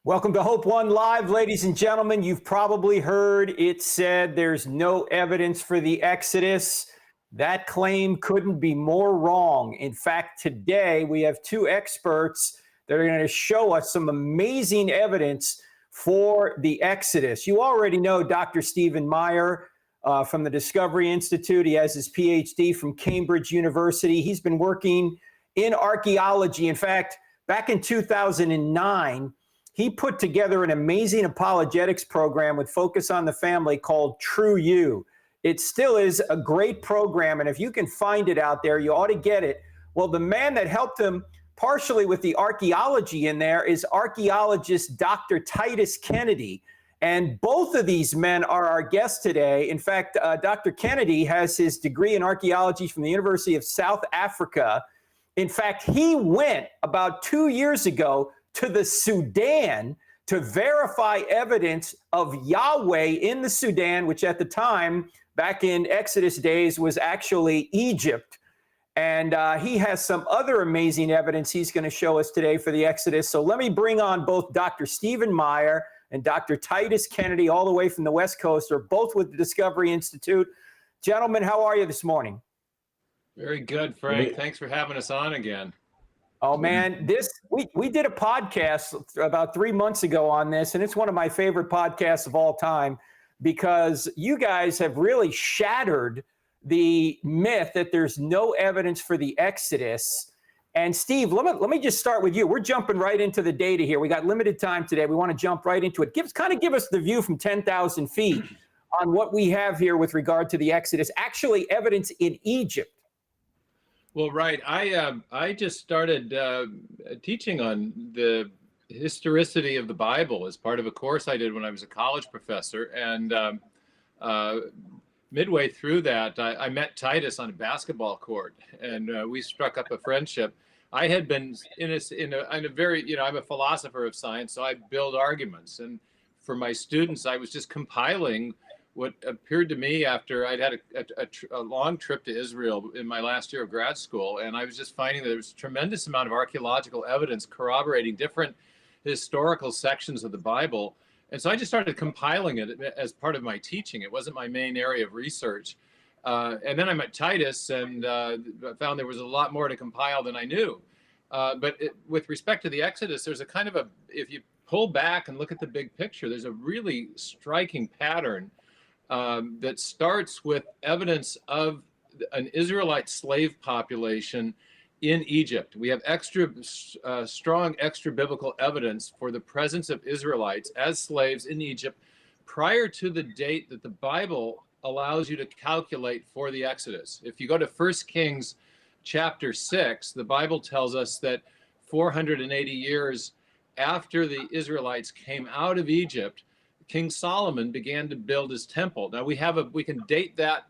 Welcome to Hope One Live, ladies and gentlemen. You've probably heard it said there's no evidence for the Exodus. That claim couldn't be more wrong. In fact, today we have two experts that are going to show us some amazing evidence for the Exodus. You already know Dr. Stephen Meyer from the Discovery Institute. He has his PhD from Cambridge University. He's been working in archaeology. In fact, back in 2009, he put together an amazing apologetics program with focus on the family called True You. It still is a great program, and if you can find it out there, you ought to get it. Well, the man that helped him partially with the archaeology in there is archaeologist Dr. Titus Kennedy. And both of these men are our guests today. In fact, Dr. Kennedy has his degree in archaeology from the University of South Africa. In fact, he went about 2 years ago to the Sudan to verify evidence of Yahweh in the Sudan, which at the time, back in Exodus days, was actually Egypt. And he has some other amazing evidence he's going to show us today for the Exodus. So let me bring on both Dr. Stephen Meyer and Dr. Titus Kennedy, all the way from the West Coast. They're both with the Discovery Institute. Gentlemen, how are you this morning? Very good, Frank. Thanks for having us on again. Oh man, we did a podcast about 3 months ago on this, and it's one of my favorite podcasts of all time because you guys have really shattered the myth that there's no evidence for the Exodus. And Steve, let me just start with you. We're jumping right into the data here. We got limited time today. We want to jump right into it. Give us the view from 10,000 feet on what we have here with regard to the Exodus. Actually, evidence in Egypt. Well, right. I just started teaching on the historicity of the Bible as part of a course I did when I was a college professor. And midway through that, I met Titus on a basketball court, and we struck up a friendship. I had been in a very, I'm a philosopher of science, so I build arguments. And for my students, I was just compiling what appeared to me after I'd had a long trip to Israel in my last year of grad school. And I was just finding that there was a tremendous amount of archaeological evidence corroborating different historical sections of the Bible. And so I just started compiling it as part of my teaching. It wasn't my main area of research. And then I met Titus and found there was a lot more to compile than I knew. But with respect to the Exodus, there's a kind of if you pull back and look at the big picture, there's a really striking pattern that starts with evidence of an Israelite slave population in Egypt. We have strong extra biblical evidence for the presence of Israelites as slaves in Egypt prior to the date that the Bible allows you to calculate for the Exodus. If you go to 1 Kings chapter 6, the Bible tells us that 480 years after the Israelites came out of Egypt, King Solomon began to build his temple. Now we can date that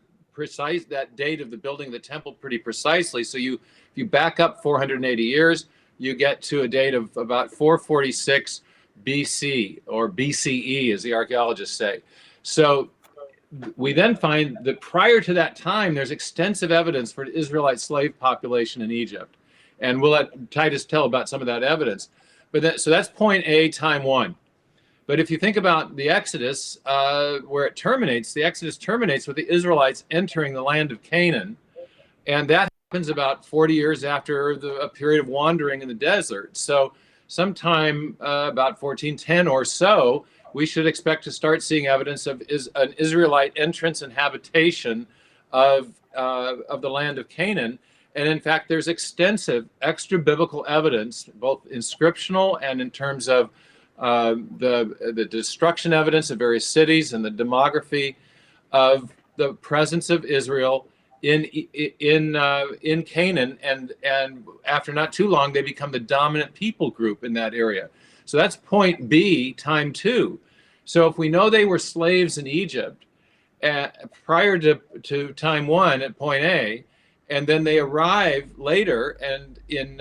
date of the building of the temple pretty precisely. So if you back up 480 years, you get to a date of about 446 BC, or BCE, as the archaeologists say. So we then find that prior to that time, there's extensive evidence for the Israelite slave population in Egypt. And we'll let Titus tell about some of that evidence. So that's point A, time one. But if you think about the Exodus, where it terminates, the Exodus terminates with the Israelites entering the land of Canaan. And that happens about 40 years after a period of wandering in the desert. So sometime about 1410 or so, we should expect to start seeing evidence of an Israelite entrance and habitation of the land of Canaan. And in fact, there's extensive extra biblical evidence, both inscriptional and in terms of the destruction evidence of various cities and the demography of the presence of Israel in Canaan, and after not too long they become the dominant people group in that area. So that's point B, time two. So if we know they were slaves in Egypt prior to time one at point A, and then they arrive later and in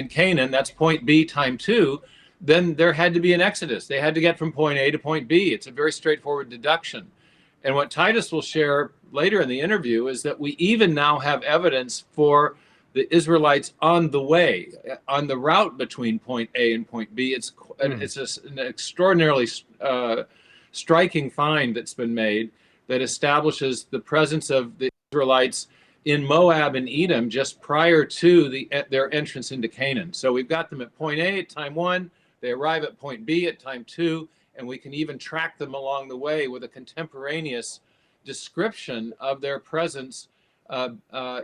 Canaan, that's point B, time two, then there had to be an exodus. They had to get from point A to point B. It's a very straightforward deduction. And what Titus will share later in the interview is that we even now have evidence for the Israelites on the way, on the route between point A and point B. It's an extraordinarily striking find that's been made that establishes the presence of the Israelites in Moab and Edom just prior to their entrance into Canaan. So we've got them at point A at time 1, they arrive at point B at time 2, and we can even track them along the way with a contemporaneous description of their presence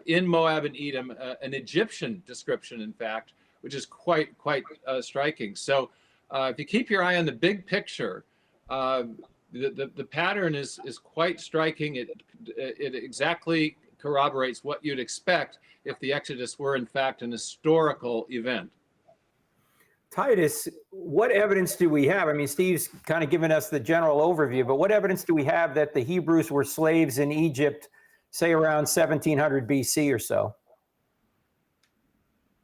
in Moab and Edom, an Egyptian description, in fact, which is quite striking. So if you keep your eye on the big picture, the pattern is quite striking. It exactly corroborates what you'd expect if the Exodus were in fact an historical event. Titus, what evidence do we have? I mean, Steve's kind of given us the general overview, but what evidence do we have that the Hebrews were slaves in Egypt, say around 1700 BC or so?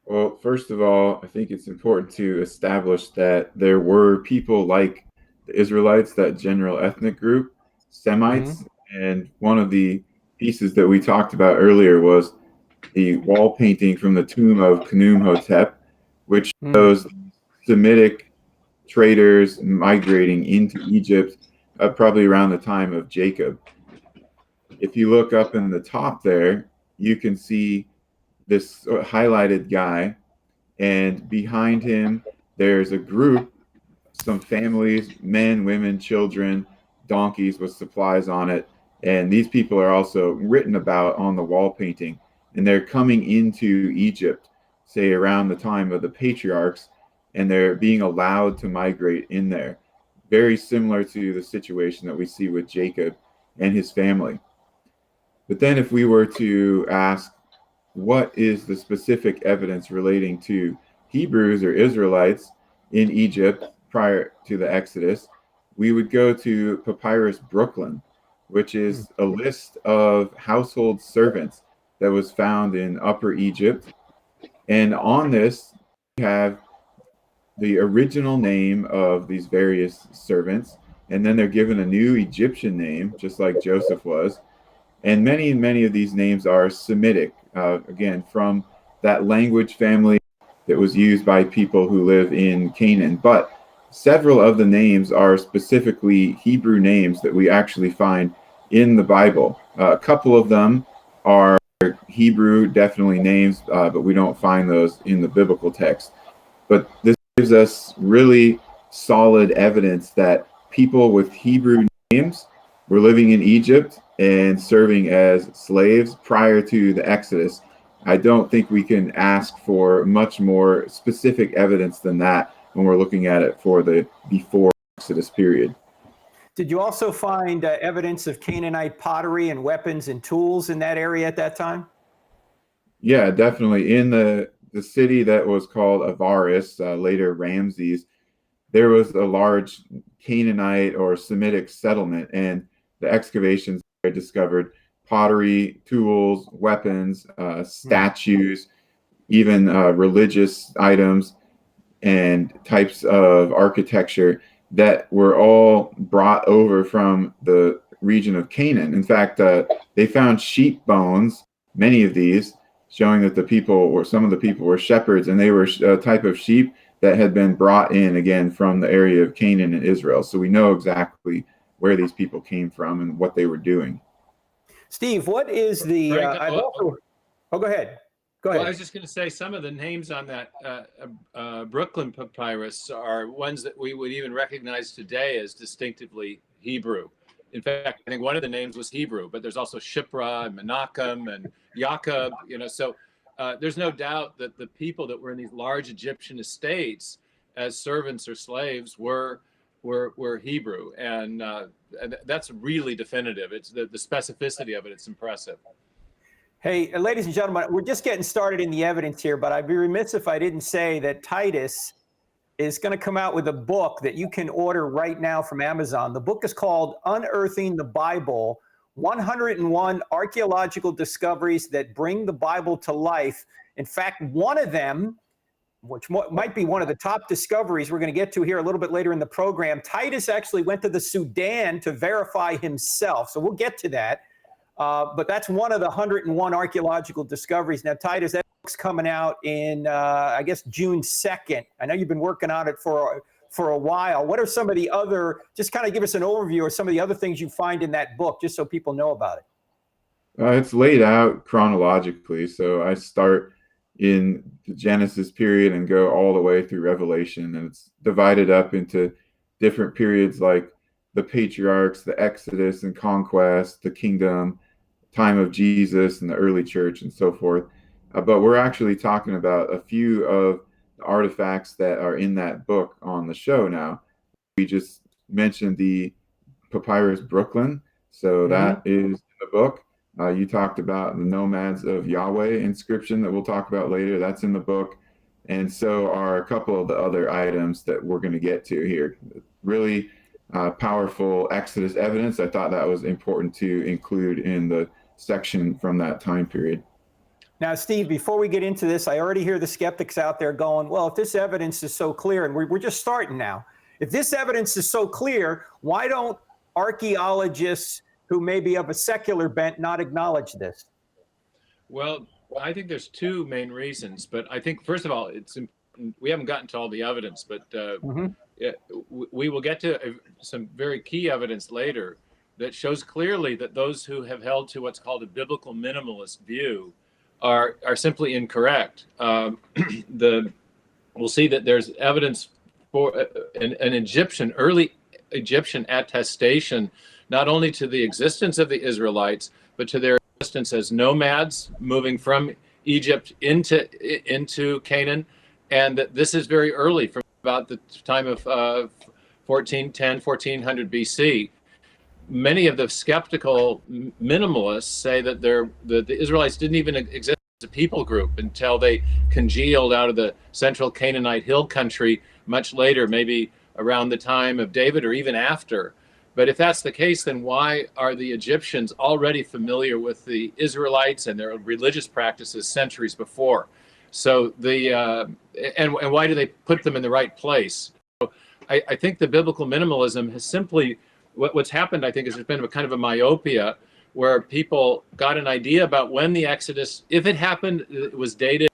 Well, first of all, I think it's important to establish that there were people like the Israelites, that general ethnic group, Semites, and one of the pieces that we talked about earlier was the wall painting from the tomb of Khnum-Hotep, which shows Semitic traders migrating into Egypt probably around the time of Jacob. If you look up in the top there, you can see this highlighted guy, and behind him there's a group, some families, men, women, children, donkeys with supplies on it, and these people are also written about on the wall painting, and they're coming into Egypt, say around the time of the patriarchs, and they're being allowed to migrate in there. Very similar to the situation that we see with Jacob and his family. But then if we were to ask, what is the specific evidence relating to Hebrews or Israelites in Egypt prior to the Exodus, we would go to Papyrus Brooklyn, which is a list of household servants that was found in Upper Egypt. And on this, we have the original name of these various servants, and then they're given a new Egyptian name, just like Joseph was. And many of these names are Semitic, again, from that language family that was used by people who live in Canaan. But several of the names are specifically Hebrew names that we actually find in the Bible. A couple of them are Hebrew, definitely names, but we don't find those in the biblical text. But this gives us really solid evidence that people with Hebrew names were living in Egypt and serving as slaves prior to the Exodus. I don't think we can ask for much more specific evidence than that when we're looking at it for the before Exodus period. Did you also find evidence of Canaanite pottery and weapons and tools in that area at that time? Yeah, definitely. In the city that was called Avaris, later Ramses, there was a large Canaanite or Semitic settlement, and the excavations there discovered pottery, tools, weapons, statues, even religious items and types of architecture that were all brought over from the region of Canaan. In fact, they found sheep bones, many of these, showing that the people, or some of the people, were shepherds, and they were a type of sheep that had been brought in again from the area of Canaan and Israel. So we know exactly where these people came from and what they were doing. Steve, what is the? Frank, go ahead. Go ahead. Well, I was just going to say some of the names on that Brooklyn papyrus are ones that we would even recognize today as distinctively Hebrew. In fact, I think one of the names was Hebrew, but there's also Shipra and Menachem and Jacob. So there's no doubt that the people that were in these large Egyptian estates as servants or slaves were Hebrew, and that's really definitive. It's the specificity of it. It's impressive. Hey, ladies and gentlemen, we're just getting started in the evidence here, but I'd be remiss if I didn't say that Titus is going to come out with a book that you can order right now from Amazon. The book is called Unearthing the Bible, 101 Archaeological Discoveries That Bring the Bible to Life. In fact, one of them, which might be one of the top discoveries we're going to get to here a little bit later in the program, Titus actually went to the Sudan to verify himself. So we'll get to that. But that's one of the 101 archaeological discoveries. Now, Titus, that book book's coming out in, I guess, June 2nd. I know you've been working on it for a while. What are some of the other, just kind of give us an overview of some of the other things you find in that book, just so people know about it. It's laid out chronologically. So I start in the Genesis period and go all the way through Revelation. And it's divided up into different periods like the patriarchs, the Exodus and Conquest, the kingdom, time of Jesus and the early church and so forth. But we're actually talking about a few of the artifacts that are in that book on the show now. We just mentioned the Papyrus Brooklyn. So that is in the book. You talked about the Nomads of Yahweh inscription that we'll talk about later. That's in the book. And so are a couple of the other items that we're going to get to here. Really powerful Exodus evidence. I thought that was important to include in the section from that time period. Now, Steve, before we get into this, I already hear the skeptics out there going, well, if this evidence is so clear, and we're just starting now, if this evidence is so clear, why don't archaeologists who may be of a secular bent not acknowledge this? Well, I think there's two main reasons, but I think, first of all, we haven't gotten to all the evidence, but we will get to some very key evidence later that shows clearly that those who have held to what's called a biblical minimalist view are simply incorrect. We'll see that there's evidence for an early Egyptian attestation, not only to the existence of the Israelites, but to their existence as nomads moving from Egypt into Canaan, and that this is very early, from about the time of 1400 BC. Many of the skeptical minimalists say that the Israelites didn't even exist as a people group until they congealed out of the central Canaanite hill country much later, maybe around the time of David or even after. But if that's the case, then why are the Egyptians already familiar with the Israelites and their religious practices centuries before? So and why do they put them in the right place? So I think the biblical minimalism has simply, what's happened, I think, is there's been a kind of a myopia where people got an idea about when the Exodus, if it happened, it was dated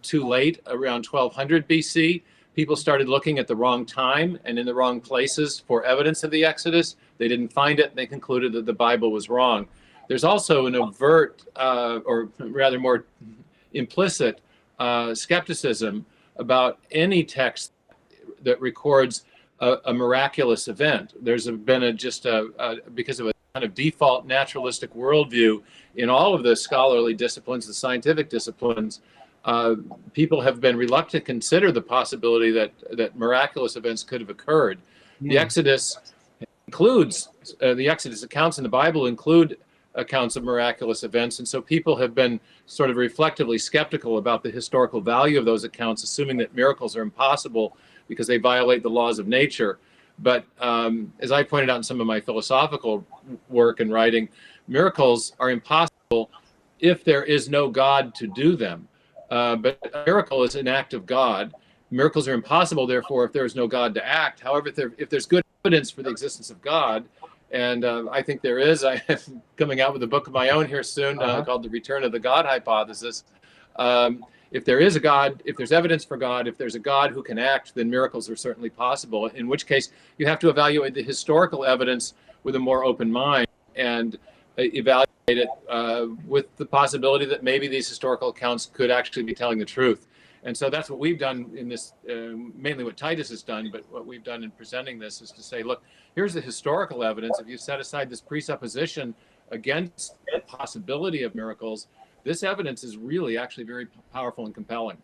too late, around 1200 BC. People started looking at the wrong time and in the wrong places for evidence of the Exodus. They didn't find it, and they concluded that the Bible was wrong. There's also an overt, or rather more implicit, skepticism about any text that records a miraculous event. There's been because of a kind of default naturalistic worldview in all of the scholarly disciplines, the scientific disciplines. People have been reluctant to consider the possibility that miraculous events could have occurred. The Exodus includes, the Exodus accounts in the Bible include accounts of miraculous events, and so people have been sort of reflectively skeptical about the historical value of those accounts, assuming that miracles are impossible because they violate the laws of nature. But as I pointed out in some of my philosophical work and writing, miracles are impossible if there is no God to do them. But a miracle is an act of God. Miracles are impossible, therefore, if there is no God to act. However, if there's good evidence for the existence of God, and I think there is, I am coming out with a book of my own here soon called The Return of the God Hypothesis. If there is a God, if there's evidence for God, if there's a God who can act, then miracles are certainly possible, in which case you have to evaluate the historical evidence with a more open mind and evaluate it with the possibility that maybe these historical accounts could actually be telling the truth. And so that's what we've done in this, mainly what Titus has done, but what we've done in presenting this is to say, look, here's the historical evidence. If you set aside this presupposition against the possibility of miracles, this evidence is really actually very powerful and compelling.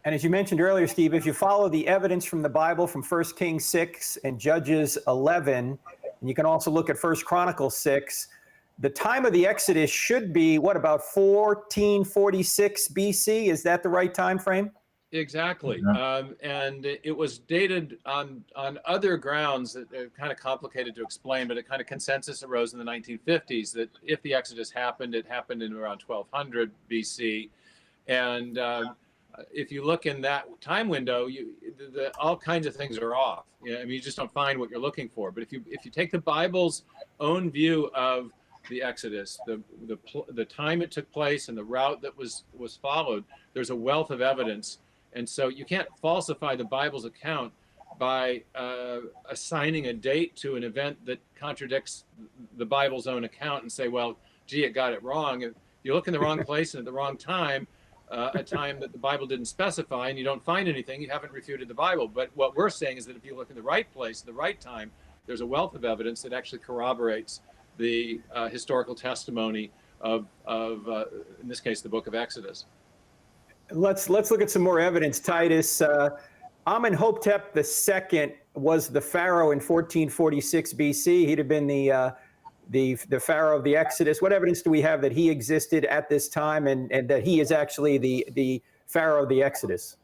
And as you mentioned earlier, Steve, if you follow the evidence from the Bible from 1 Kings 6 and Judges 11, and you can also look at 1 Chronicles 6, the time of the Exodus should be, what, about 1446 BC? Is that the right time frame? Exactly. And it was dated on other grounds that are kind of complicated to explain, but a kind of consensus arose in the 1950s that if the Exodus happened, it happened in around 1200 BC. And if you look in that time window, all kinds of things are off. You just don't find what you're looking for. But if you take the Bible's own view of the Exodus, the time it took place, and the route that was followed. There's a wealth of evidence, and so you can't falsify the Bible's account by assigning a date to an event that contradicts the Bible's own account and say, well, gee, it got it wrong. If you look in the wrong place and at the wrong time, a time that the Bible didn't specify, and you don't find anything, you haven't refuted the Bible. But what we're saying is that if you look in the right place, the right time, there's a wealth of evidence that actually corroborates the historical testimony of in this case, the book of Exodus. Let's look at some more evidence, Titus. Amenhotep II was the pharaoh in 1446 BC. He'd have been the pharaoh of the Exodus. What evidence do we have that he existed at this time and that he is actually the pharaoh of the Exodus?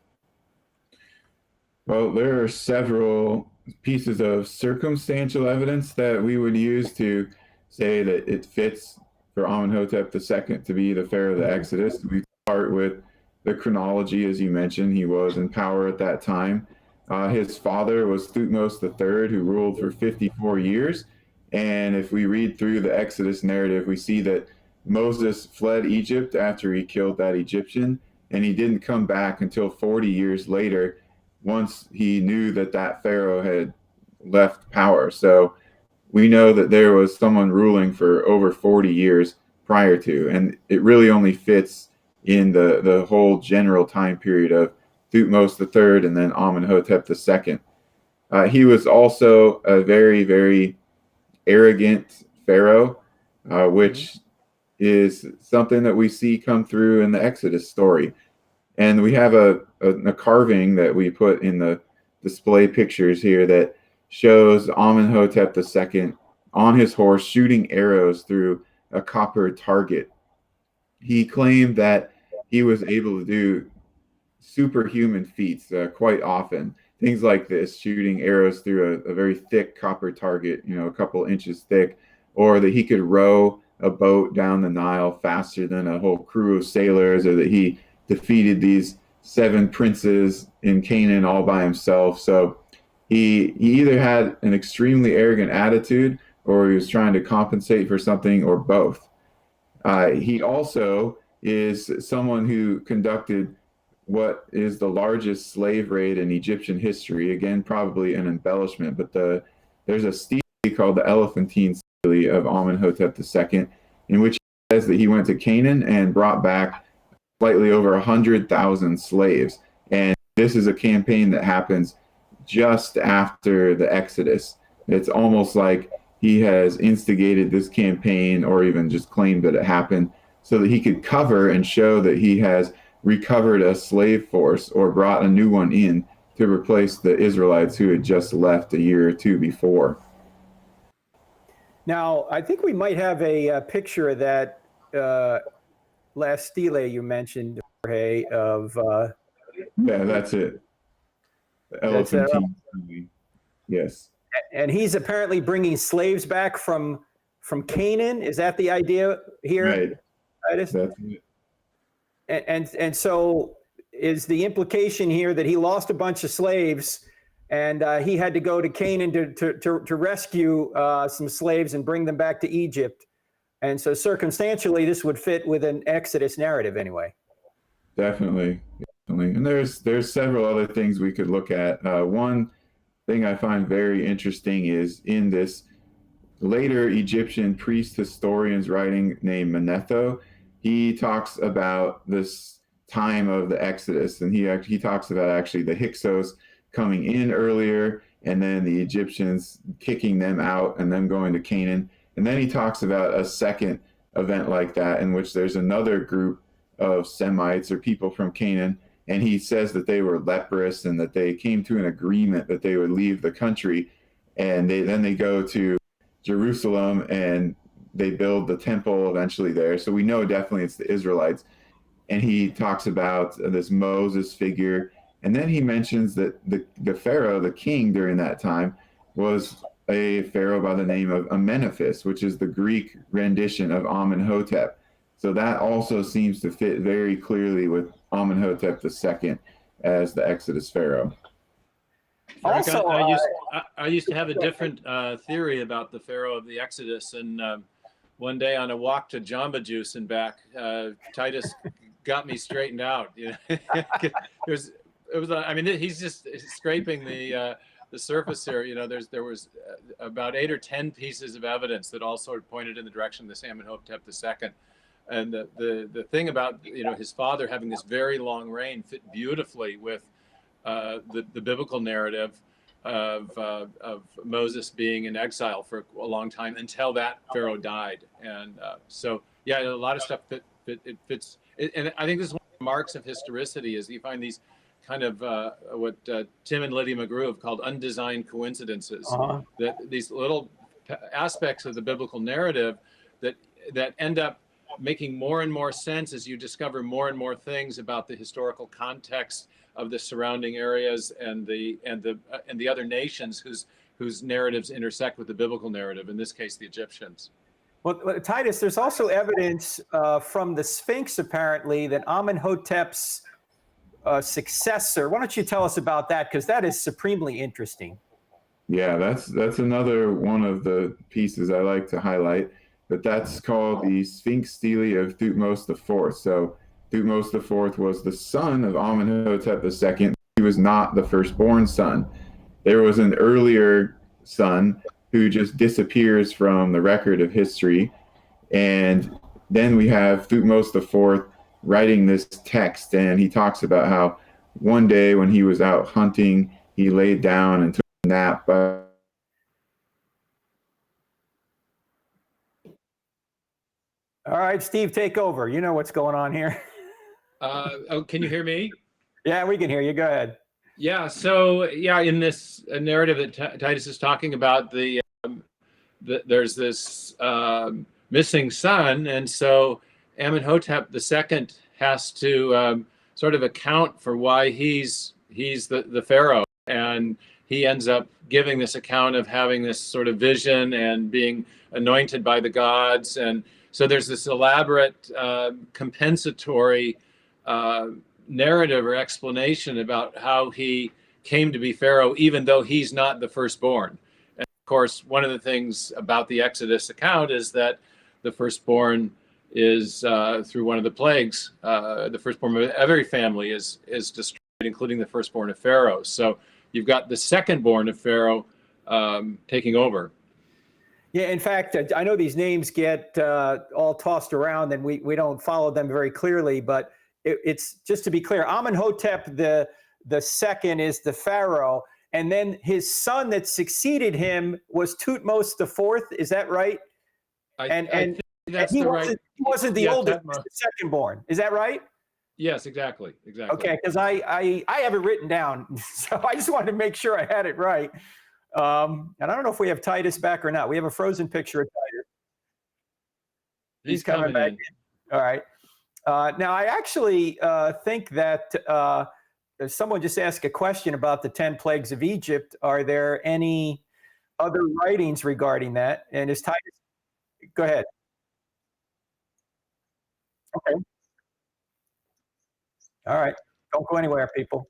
Well, there are several pieces of circumstantial evidence that we would use to say that it fits for Amenhotep II to be the pharaoh of the Exodus. We start with the chronology, as you mentioned. He was in power at that time. His father was Thutmose III, who ruled for 54 years. And if we read through the Exodus narrative, we see that Moses fled Egypt after he killed that Egyptian, and he didn't come back until 40 years later, once he knew that that Pharaoh had left power. So we know that there was someone ruling for over 40 years prior to, and it really only fits in the whole general time period of Thutmose III and then Amenhotep II. He was also a very, very arrogant pharaoh, which is something that we see come through in the Exodus story. And we have a carving that we put in the display pictures here that shows Amenhotep II on his horse shooting arrows through a copper target. He claimed that he was able to do superhuman feats quite often. Things like this, shooting arrows through a very thick copper target, a couple inches thick, or that he could row a boat down the Nile faster than a whole crew of sailors, or that he defeated these 7 princes in Canaan all by himself. So he either had an extremely arrogant attitude, or he was trying to compensate for something, or both. He also is someone who conducted what is the largest slave raid in Egyptian history. Again, probably an embellishment, but there's a stele called the Elephantine stele of Amenhotep II, in which he says that he went to Canaan and brought back slightly over 100,000 slaves. And this is a campaign that happens just after the Exodus. It's almost like he has instigated this campaign, or even just claimed that it happened, so that he could cover and show that he has recovered a slave force or brought a new one in to replace the Israelites who had just left a year or two before. Now, I think we might have a picture of that last stele you mentioned, Jorge, of... Yeah, that's it. The Elephantine stele. Yes. And he's apparently bringing slaves back from Canaan. Is that the idea here? Right. Titus? That's it. And so is the implication here that he lost a bunch of slaves and he had to go to Canaan to rescue some slaves and bring them back to Egypt? And so circumstantially, this would fit with an Exodus narrative anyway. Definitely. And there's several other things we could look at. One thing I find very interesting is in this later Egyptian priest historian's writing named Manetho, he talks about this time of the Exodus, and he talks about actually the Hyksos coming in earlier, and then the Egyptians kicking them out and them going to Canaan. And then he talks about a second event like that in which there's another group of Semites or people from Canaan, and he says that they were leprous and that they came to an agreement that they would leave the country, and then they go to Jerusalem and they build the temple eventually there. So we know definitely it's the Israelites. And he talks about this Moses figure. And then he mentions that the Pharaoh, the king during that time, was a Pharaoh by the name of Amenephis, which is the Greek rendition of Amenhotep. So that also seems to fit very clearly with Amenhotep II as the Exodus Pharaoh. Also, I used to have a different theory about the Pharaoh of the Exodus, and one day on a walk to Jamba Juice and back, Titus got me straightened out. You know, I mean, he's just scraping the surface here. You know, there was about 8 or 10 pieces of evidence that all sort of pointed in the direction of this Amenhotep II. And the thing about, you know, his father having this very long reign fit beautifully with the biblical narrative of Moses being in exile for a long time until that Pharaoh died. And so, yeah, a lot of stuff it fits. And I think this is one of the marks of historicity is you find these kind of what Tim and Lydia McGrew have called undesigned coincidences, that these little aspects of the biblical narrative that end up making more and more sense as you discover more and more things about the historical context of the surrounding areas and the other nations whose narratives intersect with the biblical narrative, in this case the Egyptians. Well, Titus, there's also evidence from the Sphinx apparently that Amenhotep's successor. Why don't you tell us about that, because that is supremely interesting. Yeah, that's another one of the pieces I like to highlight, but that's called the Sphinx stele of Thutmose IV. So Thutmose IV was the son of Amenhotep II. He was not the firstborn son. There was an earlier son who just disappears from the record of history. And then we have Thutmose IV writing this text, and he talks about how one day when he was out hunting, he laid down and took a nap. All right, Steve, take over. You know what's going on here. Oh, can you hear me? Yeah, we can hear you. Go ahead. Yeah. So yeah, in this narrative that Titus is talking about, there's this missing son, and so Amenhotep II has to sort of account for why he's the pharaoh, and he ends up giving this account of having this sort of vision and being anointed by the gods, and so there's this elaborate compensatory narrative or explanation about how he came to be pharaoh, even though he's not the firstborn. And of course, one of the things about the Exodus account is that the firstborn is through one of the plagues, the firstborn of every family is destroyed, including the firstborn of Pharaoh. So you've got the secondborn of Pharaoh taking over. Yeah, in fact, I know these names get all tossed around and we don't follow them very clearly, but it's just to be clear, Amenhotep the second is the pharaoh, and then his son that succeeded him was Thutmose IV. Is that right? I think that's the right. He wasn't the oldest, he was the second born. Is that right? Yes, exactly. Okay, because I have it written down, so I just wanted to make sure I had it right. And I don't know if we have Titus back or not. We have a frozen picture of Titus. He's coming back in. All right. Now, I actually think that someone just asked a question about the 10 plagues of Egypt. Are there any other writings regarding that? And is Titus? Go ahead. Okay. All right. Don't go anywhere, people.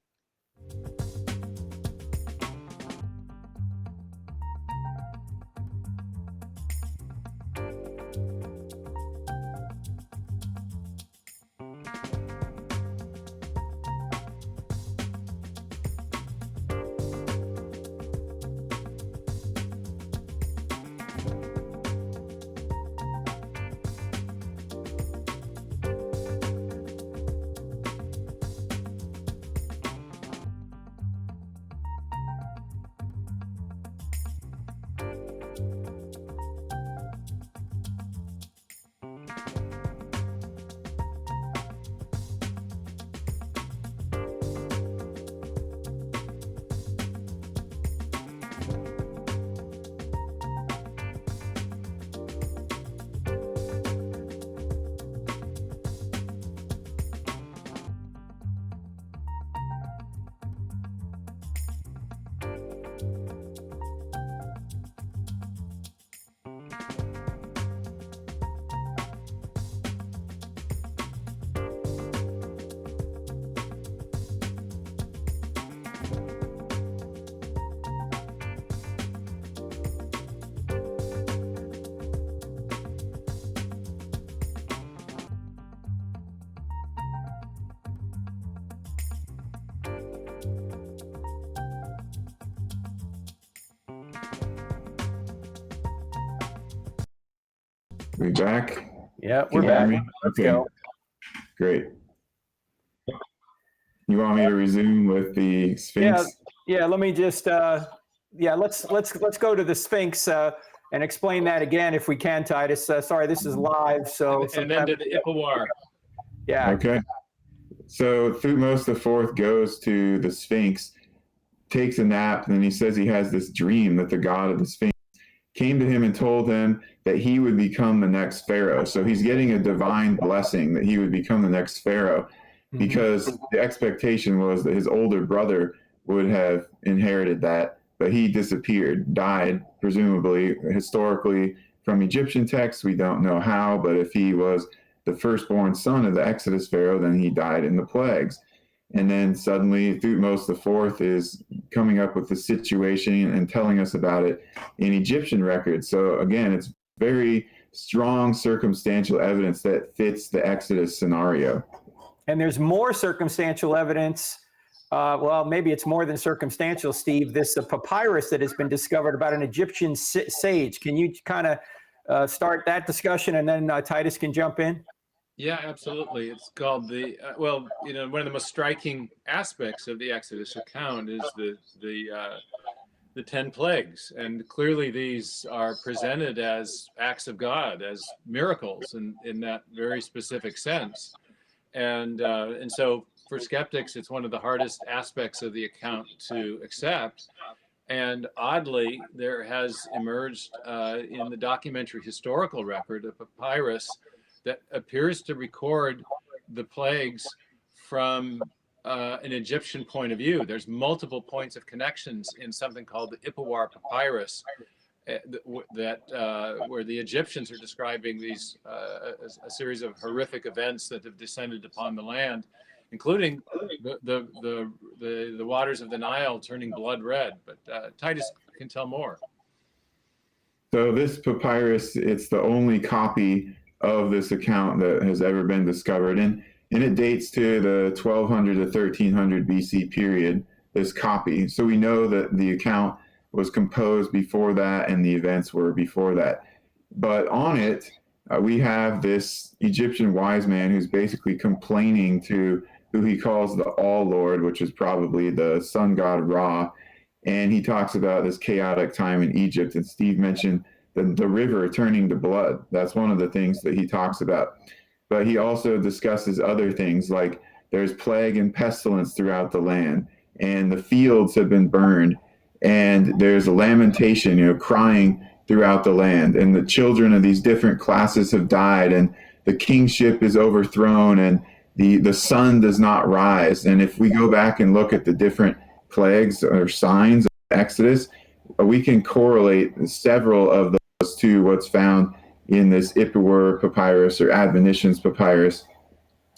We back? Yeah, Can we're you hear back. me? Let's Okay, go. great. You want me to resume with the Sphinx? Yeah. Let me just let's go to the Sphinx and explain that again if we can, Titus. Sorry, this is live, so And then to the Ipawar. yeah. Okay. So Thutmose IV goes to the Sphinx, takes a nap, and then he says he has this dream that the god of the Sphinx came to him and told him that he would become the next Pharaoh. So he's getting a divine blessing that he would become the next Pharaoh, because the expectation was that his older brother would have inherited that, but he disappeared, died, presumably, historically, from Egyptian texts. We don't know how, but if he was the firstborn son of the Exodus Pharaoh, then he died in the plagues. And then suddenly Thutmose IV is coming up with the situation and telling us about it in Egyptian records. So again, it's very strong circumstantial evidence that fits the Exodus scenario. And there's more circumstantial evidence. Well, maybe it's more than circumstantial, Steve. This papyrus that has been discovered about an Egyptian sage. Can you kind of start that discussion, and then Titus can jump in? Yeah, absolutely. It's called the one of the most striking aspects of the Exodus account is the 10 plagues, and clearly these are presented as acts of God, as miracles, in that very specific sense. And so for skeptics, it's one of the hardest aspects of the account to accept. And oddly, there has emerged in the documentary historical record a papyrus that appears to record the plagues from an Egyptian point of view. There's multiple points of connections in something called the Ipawar papyrus, where the Egyptians are describing these a series of horrific events that have descended upon the land, including the waters of the Nile turning blood red. But Titus can tell more. So this papyrus, it's the only copy of this account that has ever been discovered, and it dates to the 1200 to 1300 BC period, this copy. So we know that the account was composed before that and the events were before that. But on it, we have this Egyptian wise man who's basically complaining to who he calls the All Lord, which is probably the sun god Ra. And he talks about this chaotic time in Egypt. And Steve mentioned the river turning to blood. That's one of the things that he talks about. But he also discusses other things like there's plague and pestilence throughout the land, and the fields have been burned, and there's a lamentation, crying throughout the land, and the children of these different classes have died, and the kingship is overthrown, and the sun does not rise. And if we go back and look at the different plagues or signs of Exodus, we can correlate several of those to what's found in this Ipawar papyrus or Admonitions papyrus.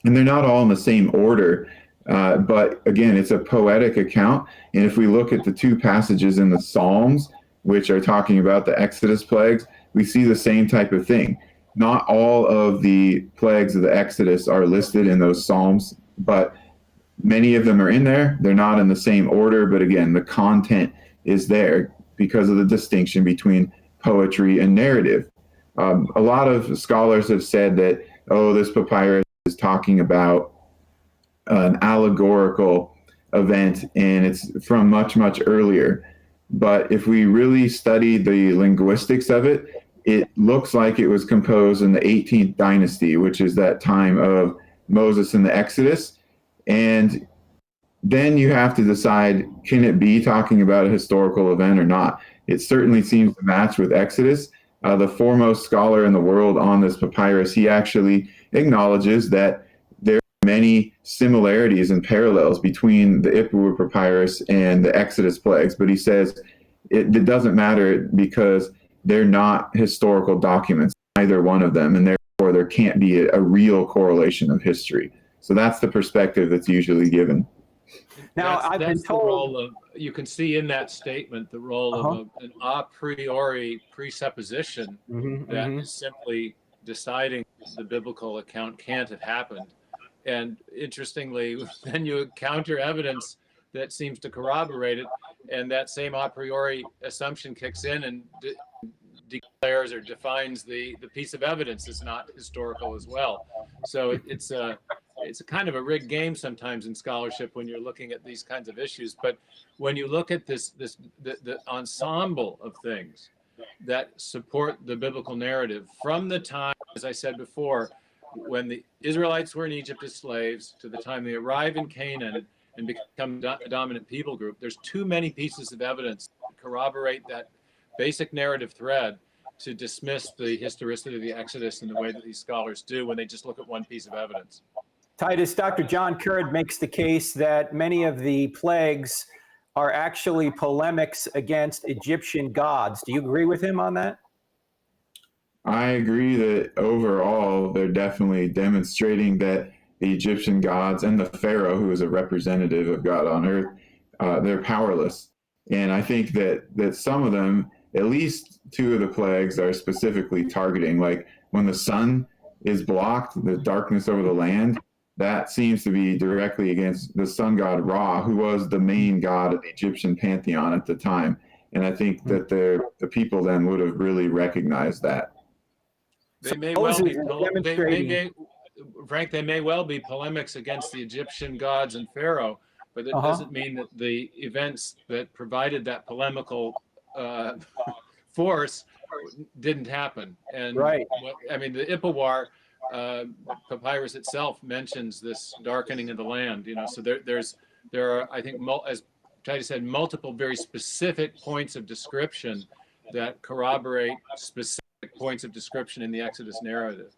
And they're not all in the same order, but again, it's a poetic account. And if we look at the two passages in the Psalms, which are talking about the Exodus plagues, we see the same type of thing. Not all of the plagues of the Exodus are listed in those Psalms, but many of them are in there. They're not in the same order, but again, the content is there because of the distinction between poetry and narrative. A lot of scholars have said that, this papyrus is talking about an allegorical event, and it's from much, much earlier. But if we really study the linguistics of it, it looks like it was composed in the 18th dynasty, which is that time of Moses and the Exodus. And then you have to decide, can it be talking about a historical event or not? It certainly seems to match with Exodus. The foremost scholar in the world on this papyrus, he actually acknowledges that there are many similarities and parallels between the Ipawar papyrus and the Exodus plagues, but he says it doesn't matter because they're not historical documents, either one of them, and therefore there can't be a real correlation of history. So that's the perspective that's usually given. Now, I've been told the role of, you can see in that statement the role of an a priori presupposition that is simply deciding the biblical account can't have happened. And interestingly, then you encounter evidence that seems to corroborate it, and that same a priori assumption kicks in and declares or defines the piece of evidence is not historical as well. So it's a kind of a rigged game sometimes in scholarship when you're looking at these kinds of issues. But when you look at the ensemble of things that support the biblical narrative from the time, as I said before, when the Israelites were in Egypt as slaves to the time they arrive in Canaan and become a dominant people group, there's too many pieces of evidence that corroborate that basic narrative thread to dismiss the historicity of the Exodus in the way that these scholars do when they just look at one piece of evidence. Titus, Dr. John Currid makes the case that many of the plagues are actually polemics against Egyptian gods. Do you agree with him on that? I agree that overall, they're definitely demonstrating that the Egyptian gods and the Pharaoh, who is a representative of God on earth, they're powerless. And I think that some of them, at least two of the plagues, are specifically targeting, like when the sun is blocked, the darkness over the land, that seems to be directly against the sun god Ra, who was the main god of the Egyptian pantheon at the time. And I think that the people then would have really recognized that. They may well be, Frank, they may well be polemics against the Egyptian gods and Pharaoh, but that doesn't mean that the events that provided that polemical force didn't happen. And right. I mean, the Ipawar papyrus itself mentions this darkening of the land, so there are, I think, as Titus said, multiple very specific points of description that corroborate specific points of description in the Exodus narrative.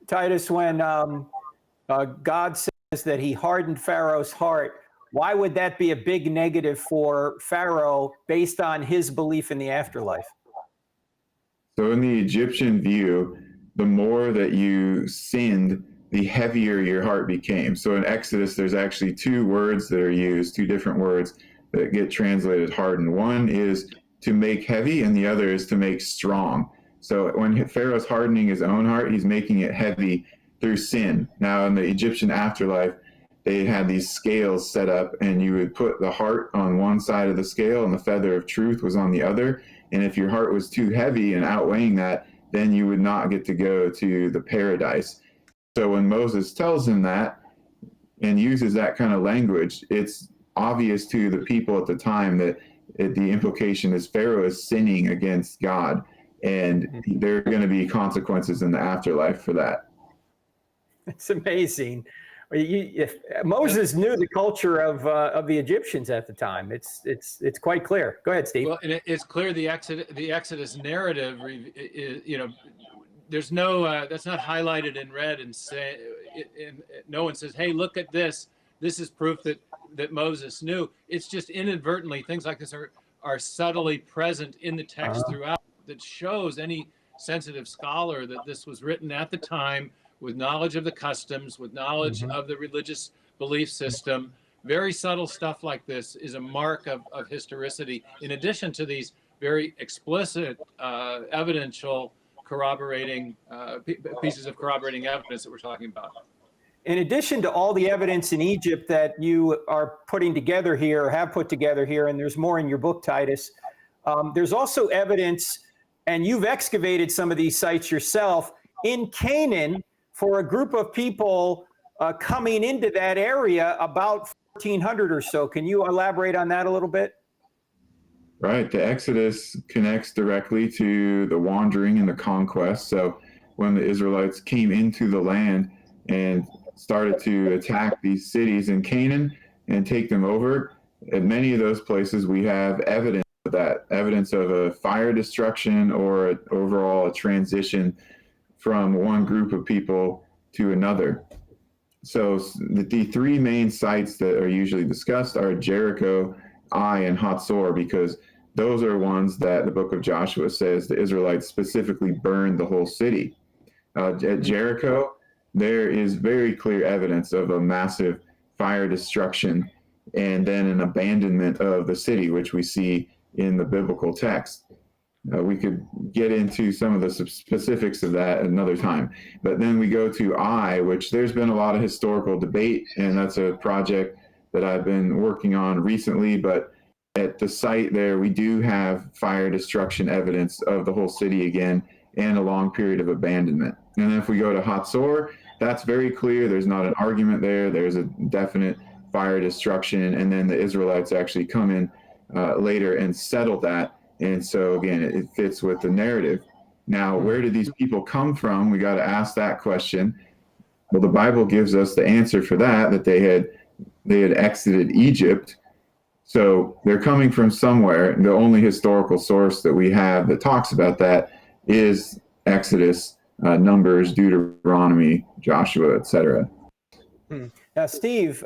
Titus, when God says that he hardened Pharaoh's heart, why would that be a big negative for Pharaoh based on his belief in the afterlife? So in the Egyptian view, the more that you sinned, the heavier your heart became. So in Exodus, there's actually two words that are used, two different words that get translated hardened. One is to make heavy, and the other is to make strong. So when Pharaoh's hardening his own heart, he's making it heavy through sin. Now in the Egyptian afterlife, they had these scales set up, and you would put the heart on one side of the scale and the feather of truth was on the other. And if your heart was too heavy and outweighing that, then you would not get to go to the paradise. So when Moses tells him that and uses that kind of language, it's obvious to the people at the time that the implication is Pharaoh is sinning against God, and there are going to be consequences in the afterlife for that. It's amazing. If Moses knew the culture of the Egyptians at the time, it's quite clear. Go ahead, Steve. Well, and it's clear the Exodus narrative, there's no that's not highlighted in red and say, no one says, "Hey, look at this. This is proof that Moses knew." It's just inadvertently things like this are subtly present in the text throughout that shows any sensitive scholar that this was written at the time with knowledge of the customs, with knowledge of the religious belief system. Very subtle stuff like this is a mark of historicity, in addition to these very explicit, evidential, corroborating pieces of corroborating evidence that we're talking about. In addition to all the evidence in Egypt that you are putting together here, or have put together here, and there's more in your book, Titus, there's also evidence, and you've excavated some of these sites yourself, in Canaan, for a group of people coming into that area about 1400 or so. Can you elaborate on that a little bit? Right. The Exodus connects directly to the wandering and the conquest. So when the Israelites came into the land and started to attack these cities in Canaan and take them over, at many of those places we have evidence of that, evidence of a fire destruction or overall a transition from one group of people to another. So the three main sites that are usually discussed are Jericho, Ai, and Hatzor, because those are ones that the book of Joshua says the Israelites specifically burned the whole city. At Jericho, there is very clear evidence of a massive fire destruction and then an abandonment of the city, which we see in the biblical text. We could get into some of the specifics of that another time. But then we go to Ai, which there's been a lot of historical debate, and that's a project that I've been working on recently. But at the site there, we do have fire destruction evidence of the whole city again and a long period of abandonment. And then if we go to Hatzor, that's very clear. There's not an argument there. There's a definite fire destruction. And then the Israelites actually come in later and settle that. And so, again, it fits with the narrative. Now, where did these people come from? We got to ask that question. Well, the Bible gives us the answer for that they had exited Egypt. So they're coming from somewhere. The only historical source that we have that talks about that is Exodus, Numbers, Deuteronomy, Joshua, etc. Now, Steve,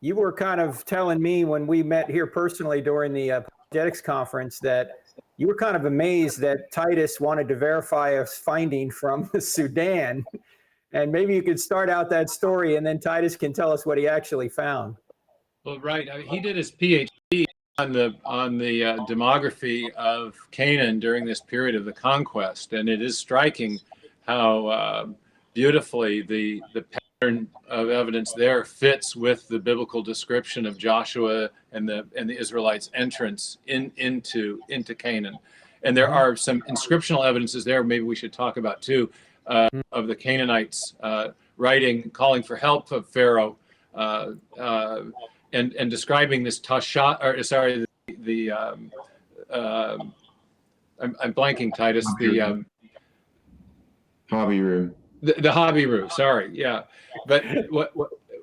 you were kind of telling me when we met here personally during the Apologetics Conference that you were kind of amazed that Titus wanted to verify a finding from the Sudan. And maybe you could start out that story, and then Titus can tell us what he actually found. Well, right. I mean, he did his PhD on the demography of Canaan during this period of the conquest, and it is striking how beautifully the pattern of evidence there fits with the biblical description of Joshua and the Israelites' entrance into Canaan. And there are some inscriptional evidences there. Maybe we should talk about too. Of the Canaanites writing, calling for help of Pharaoh, and describing this I'm blanking, Titus. The Habiru. The Habiru. Sorry, yeah. But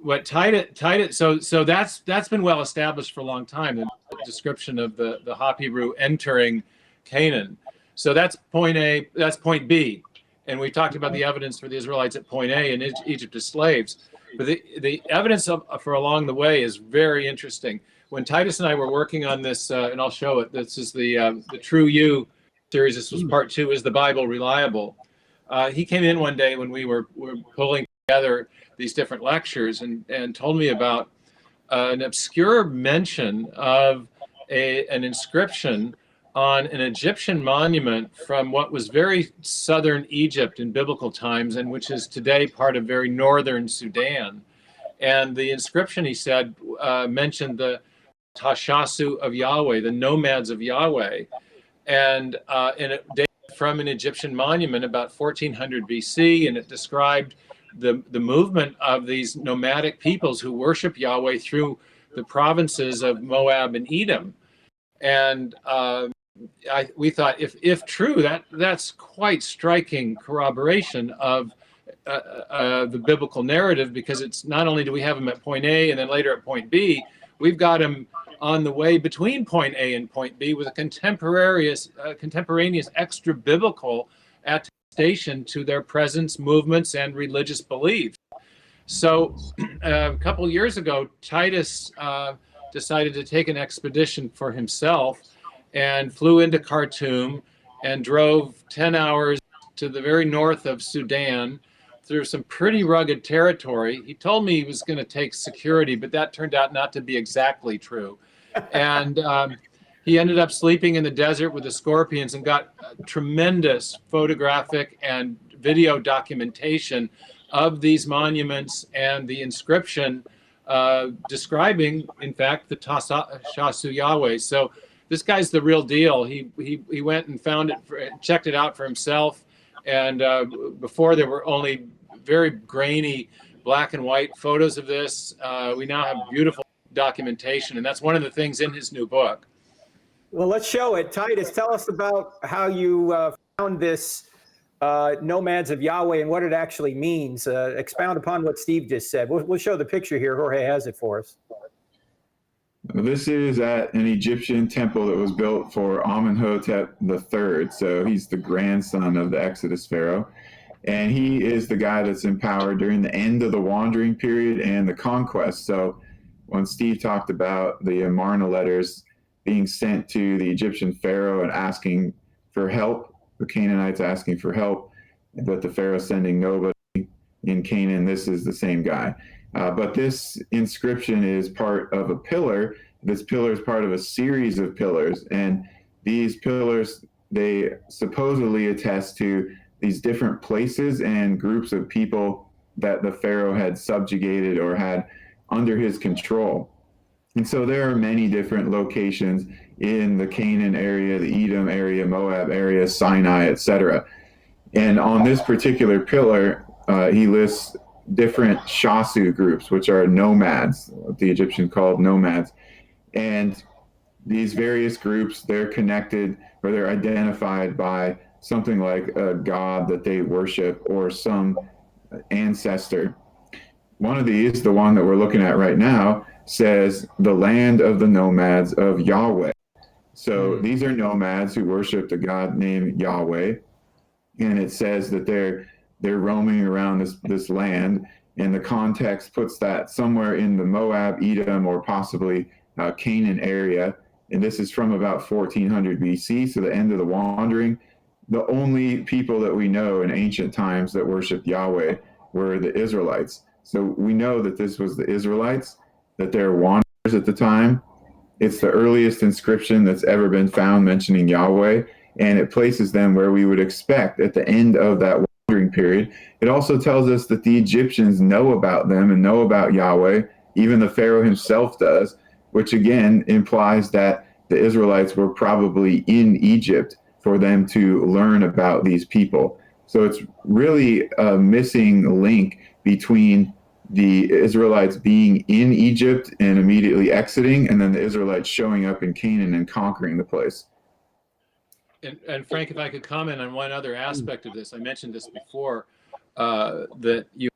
what Titus? So that's been well established for a long time. The description of the Habiru entering Canaan. So that's point A. That's point B. And we talked about the evidence for the Israelites at point A and Egypt as slaves. But the evidence for along the way is very interesting. When Titus and I were working on this, and I'll show it, this is the True You series. This was part 2, Is the Bible Reliable? He came in one day when we were pulling together these different lectures and told me about an obscure mention of an inscription on an Egyptian monument from what was very southern Egypt in biblical times, and which is today part of very northern Sudan. And the inscription, he said, mentioned the Tashasu of Yahweh, the Nomads of Yahweh. And it dated from an Egyptian monument about 1400 BC, and it described the movement of these nomadic peoples who worship Yahweh through the provinces of Moab and Edom. And we thought, if true, that's quite striking corroboration of the biblical narrative, because it's not only do we have him at point A and then later at point B, we've got him on the way between point A and point B with a contemporaneous extra biblical attestation to their presence, movements, and religious beliefs. So a couple of years ago, Titus decided to take an expedition for himself and flew into Khartoum and drove 10 hours to the very north of Sudan through some pretty rugged territory. He told me he was going to take security, but that turned out not to be exactly true. And he ended up sleeping in the desert with the scorpions and got tremendous photographic and video documentation of these monuments and the inscription describing, in fact, the Tashasu Yahweh. So this guy's the real deal. He went and found it, checked it out for himself. And before there were only very grainy black and white photos of this. We now have beautiful documentation, and that's one of the things in his new book. Well, let's show it. Titus, tell us about how you found this Nomads of Yahweh and what it actually means. Expound upon what Steve just said. We'll show the picture here. Jorge has it for us. This is at an Egyptian temple that was built for Amenhotep III. So he's the grandson of the Exodus Pharaoh. And he is the guy that's in power during the end of the wandering period and the conquest. So when Steve talked about the Amarna letters being sent to the Egyptian Pharaoh and asking for help, the Canaanites asking for help, but the Pharaoh sending nobody in Canaan, this is the same guy. But this inscription is part of a pillar. This pillar is part of a series of pillars. And these pillars, they supposedly attest to these different places and groups of people that the Pharaoh had subjugated or had under his control. And so there are many different locations in the Canaan area, the Edom area, Moab area, Sinai, etc. And on this particular pillar, he lists different shasu groups, which are nomads, what the Egyptian called nomads. And these various groups, they're connected or they're identified by something like a god that they worship or some ancestor. One of these, the one that we're looking at right now, says the land of the nomads of Yahweh. So these are nomads who worship a god named Yahweh, and it says that they're roaming around this land, and the context puts that somewhere in the Moab, Edom, or possibly Canaan area. And this is from about 1400 BC, so the end of the wandering. The only people that we know in ancient times that worshiped Yahweh were the Israelites. So we know that this was the Israelites, that they're wanderers at the time. It's the earliest inscription that's ever been found mentioning Yahweh, and it places them where we would expect at the end of that wandering period. It also tells us that the Egyptians know about them and know about Yahweh. Even the Pharaoh himself does, which again implies that the Israelites were probably in Egypt for them to learn about these people. So it's really a missing link between the Israelites being in Egypt and immediately exiting, and then the Israelites showing up in Canaan and conquering the place. And Frank, if I could comment on one other aspect of this, I mentioned this before, that you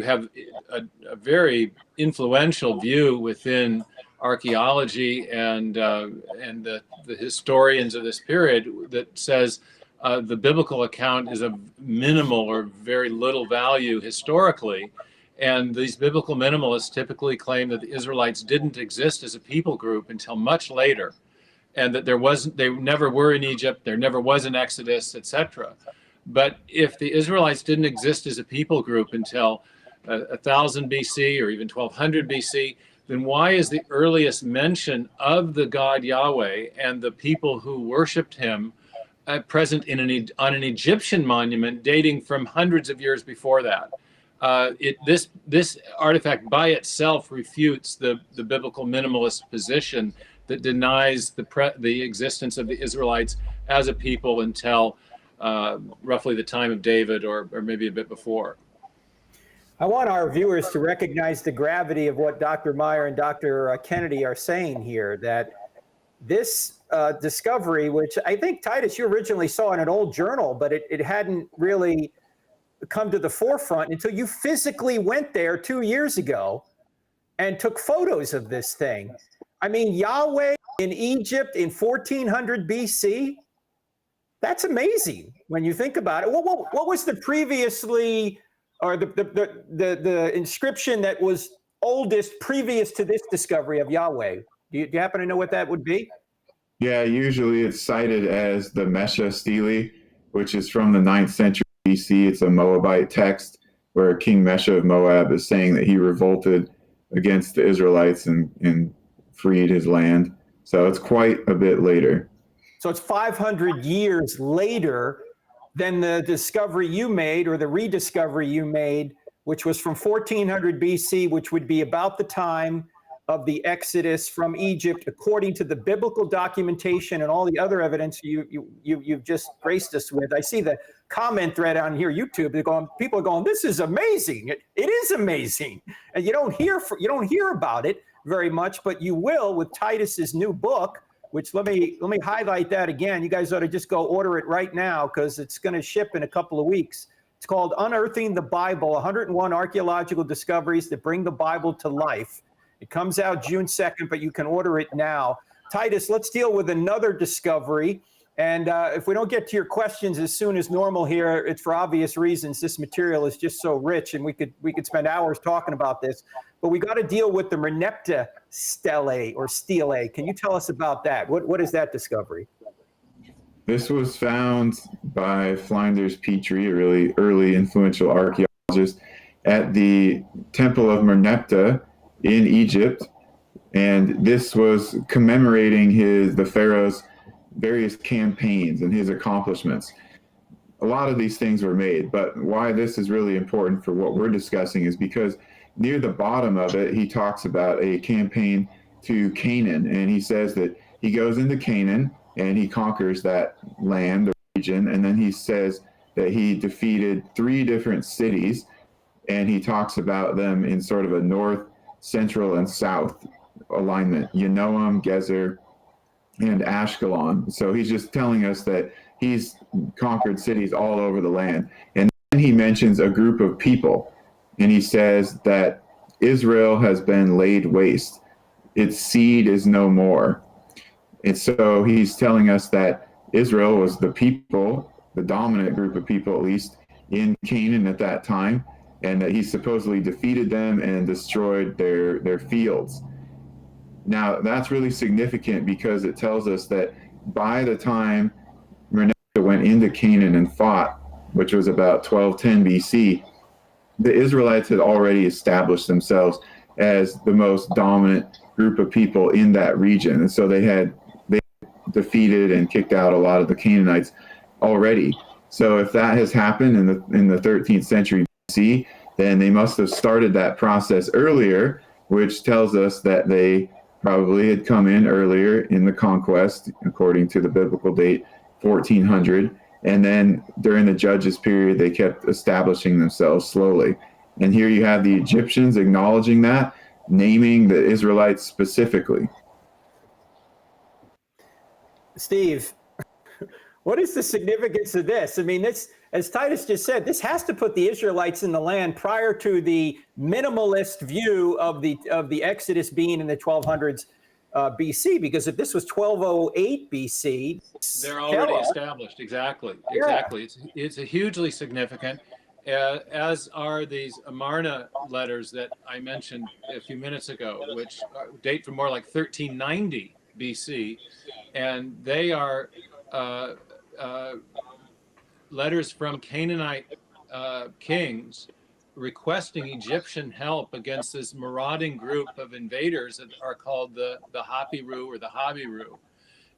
have a very influential view within archaeology and the historians of this period that says the biblical account is of minimal or very little value historically. And these biblical minimalists typically claim that the Israelites didn't exist as a people group until much later, and that they never were in Egypt, there never was an Exodus, etc. But if the Israelites didn't exist as a people group until 1000 BC or even 1200 BC, then why is the earliest mention of the God Yahweh and the people who worshipped him present on an Egyptian monument dating from hundreds of years before that? This artifact by itself refutes the biblical minimalist position that denies the existence of the Israelites as a people until roughly the time of David or maybe a bit before. I want our viewers to recognize the gravity of what Dr. Meyer and Dr. Kennedy are saying here, that this discovery, which I think, Titus, you originally saw in an old journal, but it hadn't really come to the forefront until you physically went there 2 years ago and took photos of this thing. I mean, Yahweh in Egypt in 1400 BC, that's amazing when you think about it. What was the previously, or the inscription that was oldest previous to this discovery of Yahweh? Do you happen to know what that would be? Yeah, usually it's cited as the Mesha Stele, which is from the 9th century BC. It's a Moabite text where King Mesha of Moab is saying that he revolted against the Israelites and freed his land. So it's quite a bit later. So it's 500 years later than the discovery you made, or the rediscovery you made, which was from 1400 BC, which would be about the time of the Exodus from Egypt, according to the biblical documentation and all the other evidence you've just graced us with. I see the comment thread on here, YouTube. People are going, "This is amazing." It is amazing, and you don't hear about it very much, but you will with Titus's new book. Which let me highlight that again. You guys ought to just go order it right now because it's going to ship in a couple of weeks. It's called Unearthing the Bible: 101 Archaeological Discoveries That Bring the Bible to Life. It comes out June 2nd, but you can order it now. Titus, let's deal with another discovery. And if we don't get to your questions as soon as normal here, it's for obvious reasons. This material is just so rich, and we could spend hours talking about this. But we got to deal with the Merneptah stele or stele. Can you tell us about that? What is that discovery? This was found by Flinders Petrie, a really early influential archaeologist, at the Temple of Merneptah in Egypt. And this was commemorating the Pharaoh's various campaigns and his accomplishments. A lot of these things were made, but why this is really important for what we're discussing is because near the bottom of it, he talks about a campaign to Canaan, and he says that he goes into Canaan and he conquers that land, the region, and then he says that he defeated 3 different cities, and he talks about them in sort of a north, central, and south alignment: Yanoam, Gezer, and Ashkelon. So he's just telling us that he's conquered cities all over the land. And then he mentions a group of people, and he says that Israel has been laid waste. Its seed is no more. And so he's telling us that Israel was the people, the dominant group of people at least, in Canaan at that time, and that he supposedly defeated them and destroyed their fields. Now, that's really significant because it tells us that by the time Manasseh went into Canaan and fought, which was about 1210 BC, the Israelites had already established themselves as the most dominant group of people in that region. And so they defeated and kicked out a lot of the Canaanites already. So if that has happened in the 13th century BC, then they must have started that process earlier, which tells us that they probably had come in earlier in the conquest, according to the biblical date, 1400. And then during the Judges period, they kept establishing themselves slowly. And here you have the Egyptians acknowledging that, naming the Israelites specifically. Steve, what is the significance of this? I mean, this, as Titus just said, this has to put the Israelites in the land prior to the minimalist view of the Exodus being in the 1200s BC, because if this was 1208 BC, they're already established. Exactly. It's a hugely significant, as are these Amarna letters that I mentioned a few minutes ago, which date from more like 1390 BC, and they are letters from Canaanite kings requesting Egyptian help against this marauding group of invaders that are called the Hapiru or the Habiru.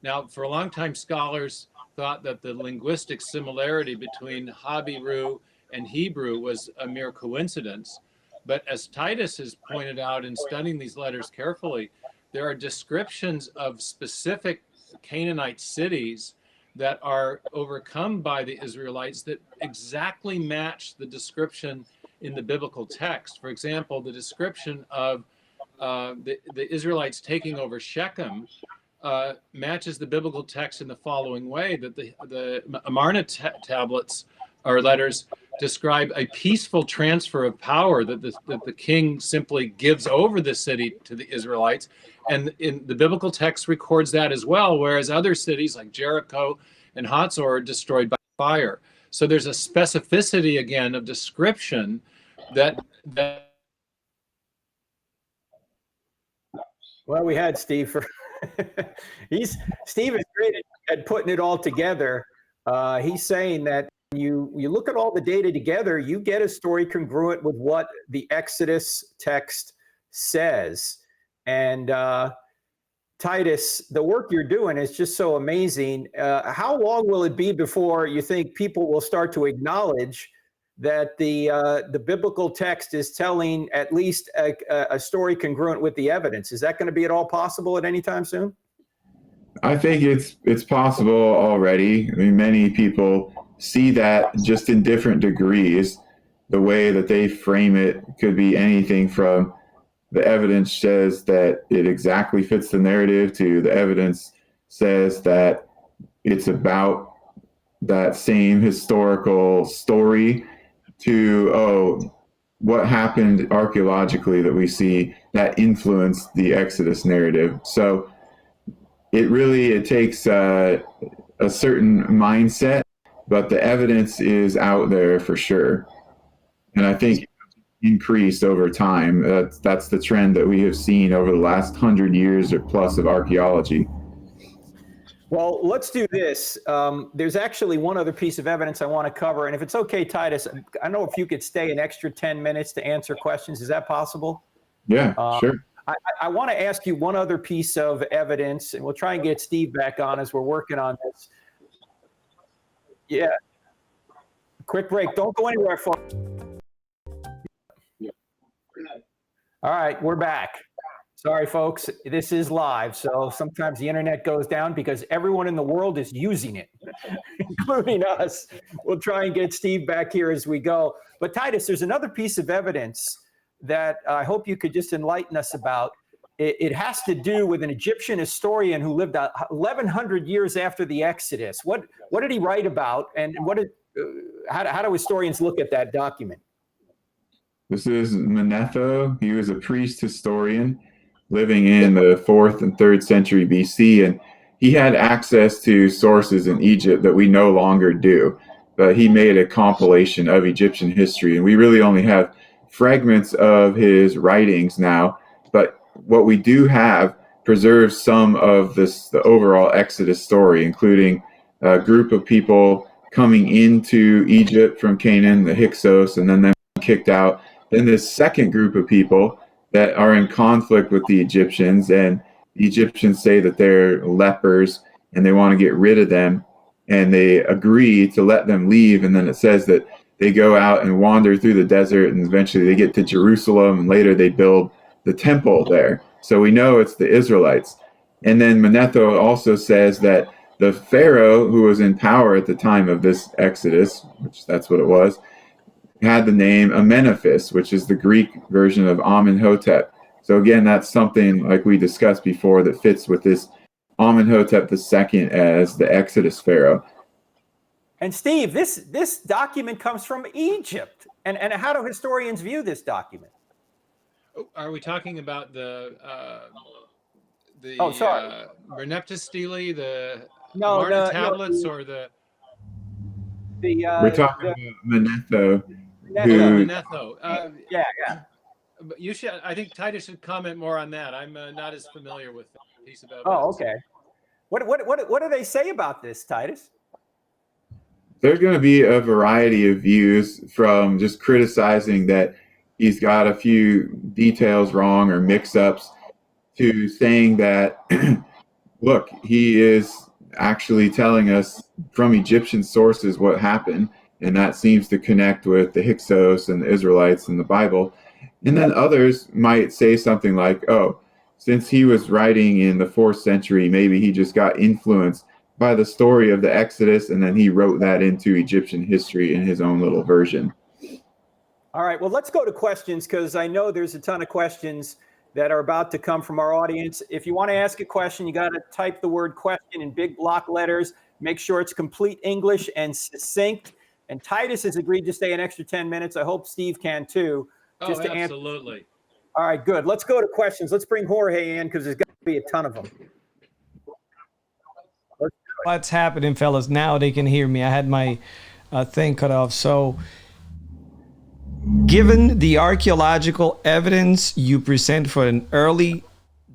Now, for a long time, scholars thought that the linguistic similarity between Habiru and Hebrew was a mere coincidence. But as Titus has pointed out in studying these letters carefully, there are descriptions of specific Canaanite cities that are overcome by the Israelites that exactly match the description in the biblical text. For example, the description of the Israelites taking over Shechem matches the biblical text in the following way: that the Amarna tablets or letters describe a peaceful transfer of power, that the king simply gives over the city to the Israelites. And in the biblical text records that as well, whereas other cities like Jericho and Hatzor are destroyed by fire. So there's a specificity again of description that well, we had Steve for Steve is great at putting it all together. He's saying that you look at all the data together, you get a story congruent with what the Exodus text says. And Titus, the work you're doing is just so amazing. How long will it be before you think people will start to acknowledge that the biblical text is telling at least a story congruent with the evidence? Is that going to be at all possible at any time soon? I think it's possible already. I mean, many people see that just in different degrees. The way that they frame it could be anything from the evidence says that it exactly fits the narrative to the evidence says that it's about that same historical story to, oh, what happened archaeologically that we see that influenced the Exodus narrative. So it takes a certain mindset, but the evidence is out there for sure. And I think increased over time. That's the trend that we have seen over the last 100 years or plus of archaeology. Well, let's do this. There's actually one other piece of evidence I want to cover. And if it's okay, Titus, I don't know if you could stay an extra 10 minutes to answer questions. Is that possible? Yeah, sure. I want to ask you one other piece of evidence, and we'll try and get Steve back on as we're working on this. Yeah. Quick break. Don't go anywhere, folks. All right, we're back. Sorry, folks, this is live, so sometimes the internet goes down because everyone in the world is using it, including us. We'll try and get Steve back here as we go. But Titus, there's another piece of evidence that I hope you could just enlighten us about. It has to do with an Egyptian historian who lived 1,100 years after the Exodus. What did he write about, and how do historians look at that document? This is Manetho. He was a priest historian living in the 4th and 3rd century BC, and he had access to sources in Egypt that we no longer do. But he made a compilation of Egyptian history, and we really only have fragments of his writings now. But what we do have preserves some of the overall Exodus story, including a group of people coming into Egypt from Canaan, the Hyksos, and then them kicked out. Then this second group of people that are in conflict with the Egyptians, and the Egyptians say that they're lepers and they want to get rid of them, and they agree to let them leave. And then it says that they go out and wander through the desert, and eventually they get to Jerusalem, and later they build the temple there. So we know it's the Israelites. And then Manetho also says that the Pharaoh who was in power at the time of this Exodus, which that's what it was, had the name Amenephis, which is the Greek version of Amenhotep. So again, that's something like we discussed before that fits with this Amenhotep II as the Exodus Pharaoh. And Steve, this document comes from Egypt. And how do historians view this document? Are we talking about the Merneptah Stele, the Marta tablets, or the? We're talking about Manetho. Manetho. Yeah. But you should. I think Titus should comment more on that. I'm not as familiar with that piece of evidence. Oh, okay. What do they say about this, Titus? There's going to be a variety of views, from just criticizing that he's got a few details wrong or mix-ups, to saying that, look, he is actually telling us from Egyptian sources what happened, and that seems to connect with the Hyksos and the Israelites in the Bible. And then others might say something like, oh, since he was writing in the 4th century, maybe he just got influenced by the story of the Exodus, and then he wrote that into Egyptian history in his own little version. All right, well, let's go to questions, because I know there's a ton of questions that are about to come from our audience. If you want to ask a question, you got to type the word question in big block letters. Make sure it's complete English and succinct. And Titus has agreed to stay an extra 10 minutes. I hope Steve can too. Just to absolutely. Answer. All right, good. Let's go to questions. Let's bring Jorge in, because there's got to be a ton of them. What's happening, fellas? Now they can hear me. I had my thing cut off. So, given the archaeological evidence you present for an early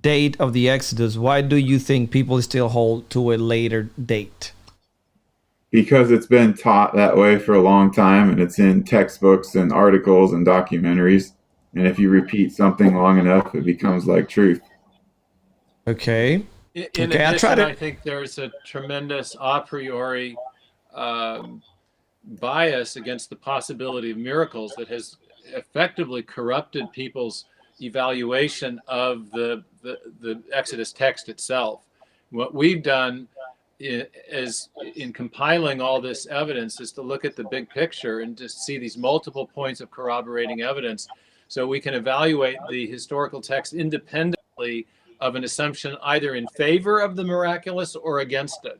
date of the Exodus, why do you think people still hold to a later date? Because it's been taught that way for a long time, and it's in textbooks and articles and documentaries. And if you repeat something long enough, it becomes like truth. Okay. In addition, I think there's a tremendous a priori bias against the possibility of miracles that has effectively corrupted people's evaluation of the Exodus text itself. What we've done is, in compiling all this evidence, is to look at the big picture and to see these multiple points of corroborating evidence, so we can evaluate the historical text independently of an assumption either in favor of the miraculous or against it.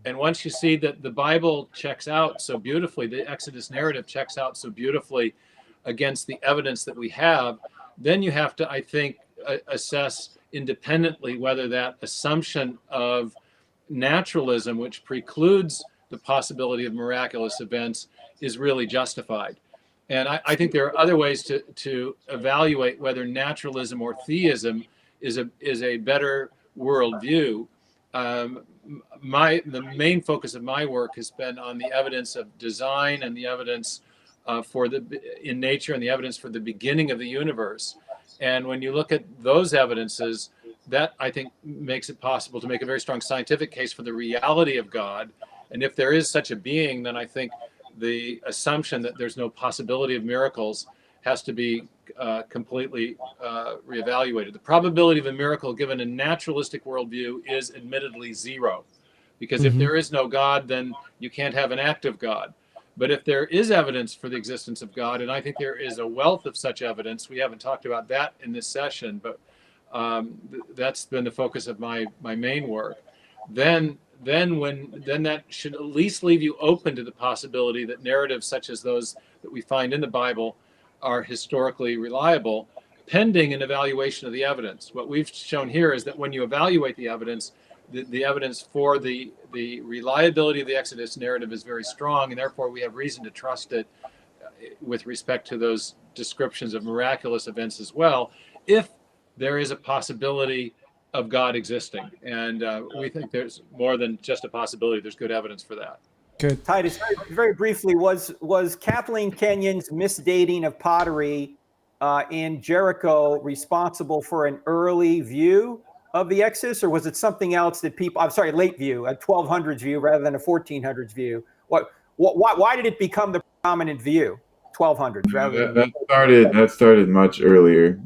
And once you see that the Bible checks out so beautifully, the Exodus narrative checks out so beautifully against the evidence that we have, then you have to, I think, assess independently whether that assumption of naturalism, which precludes the possibility of miraculous events, is really justified. And I think there are other ways to evaluate whether naturalism or theism is a better worldview. The main focus of my work has been on the evidence of design and the evidence in nature and the evidence for the beginning of the universe. And when you look at those evidences, that I think makes it possible to make a very strong scientific case for the reality of God. And if there is such a being, then I think the assumption that there's no possibility of miracles has to be completely reevaluated. The probability of a miracle given a naturalistic worldview is admittedly zero, because if there is no God, then you can't have an active God. But if there is evidence for the existence of God, and I think there is a wealth of such evidence, we haven't talked about that in this session, but that's been the focus of my main work. Then that should at least leave you open to the possibility that narratives such as those that we find in the Bible are historically reliable, pending an evaluation of the evidence. What we've shown here is that when you evaluate the evidence, the evidence for the reliability of the Exodus narrative is very strong, and therefore we have reason to trust it with respect to those descriptions of miraculous events as well, if there is a possibility of God existing. And we think there's more than just a possibility, there's good evidence for that. Good. Titus, very briefly, was Kathleen Kenyon's misdating of pottery in Jericho responsible for an early view of the Exodus, or was it something else that people, I'm sorry, late view, a 1200s view rather than a 1400s view? Why did it become the predominant view, 1200s rather than that started much earlier.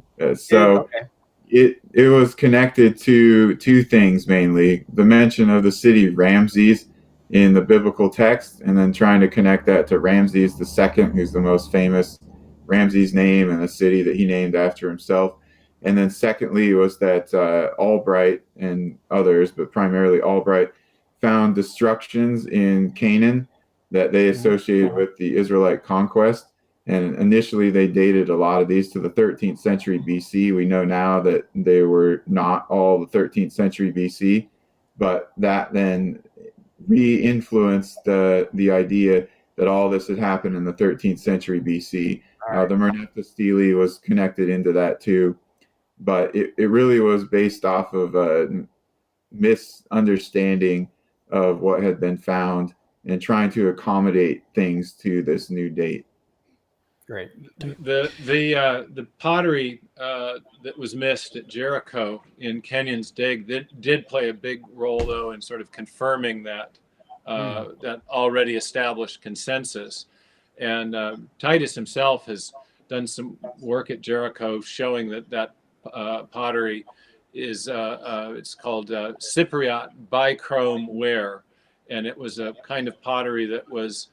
It was connected to two things mainly: the mention of the city of Ramses in the biblical text, and then trying to connect that to Ramses II, who's the most famous Ramses name and a city that he named after himself. And then secondly was that Albright and others, but primarily Albright, found destructions in Canaan that they associated with the Israelite conquest. And initially they dated a lot of these to the 13th century BC. We know now that they were not all the 13th century BC, but that then re-influenced the idea that all this had happened in the 13th century BC. The Merneptah Stele was connected into that too. But it really was based off of a misunderstanding of what had been found and trying to accommodate things to this new date. Great. The pottery that was missed at Jericho in Kenyon's dig did play a big role, though, in sort of confirming that that already established consensus. And Titus himself has done some work at Jericho showing that pottery is it's called Cypriot bichrome ware, and it was a kind of pottery that was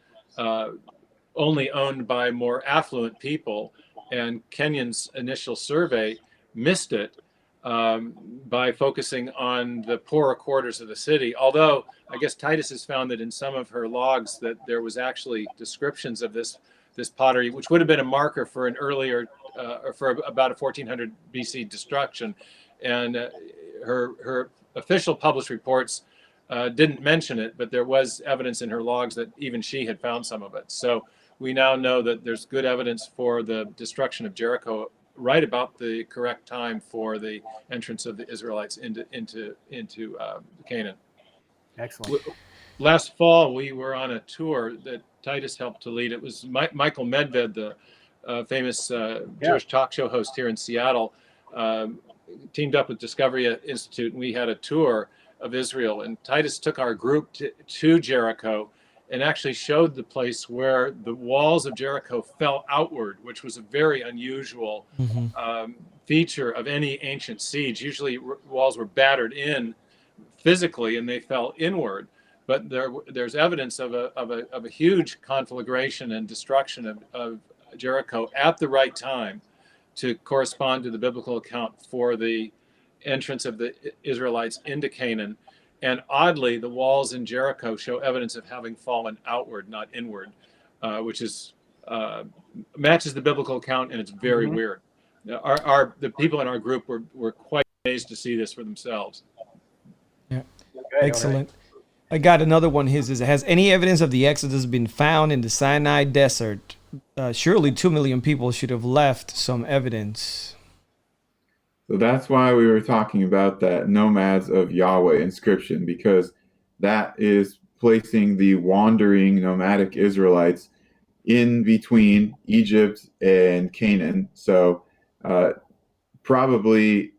only owned by more affluent people, and Kenyon's initial survey missed it by focusing on the poorer quarters of the city. Although I guess Titus has found that in some of her logs that there was actually descriptions of this pottery, which would have been a marker for an earlier or for about a 1400 BC destruction, and her official published reports didn't mention it, but there was evidence in her logs that even she had found some of it. So we now know that there's good evidence for the destruction of Jericho right about the correct time for the entrance of the Israelites into Canaan. Excellent. Last fall, we were on a tour that Titus helped to lead. It was Michael Medved, the famous Jewish talk show host here in Seattle, teamed up with Discovery Institute, and we had a tour of Israel. And Titus took our group to Jericho and actually showed the place where the walls of Jericho fell outward, which was a very unusual feature of any ancient siege. Usually walls were battered in physically and they fell inward. But there's evidence of a huge conflagration and destruction of Jericho at the right time to correspond to the biblical account for the entrance of the Israelites into Canaan. And oddly, the walls in Jericho show evidence of having fallen outward, not inward, which is matches the biblical account, and it's very weird. The people in our group were quite amazed to see this for themselves. Yeah, excellent. I got another one. Has any evidence of the Exodus been found in the Sinai desert? Surely 2 million people should have left some evidence. So that's why we were talking about that Nomads of Yahweh inscription, because that is placing the wandering nomadic Israelites in between Egypt and Canaan. So probably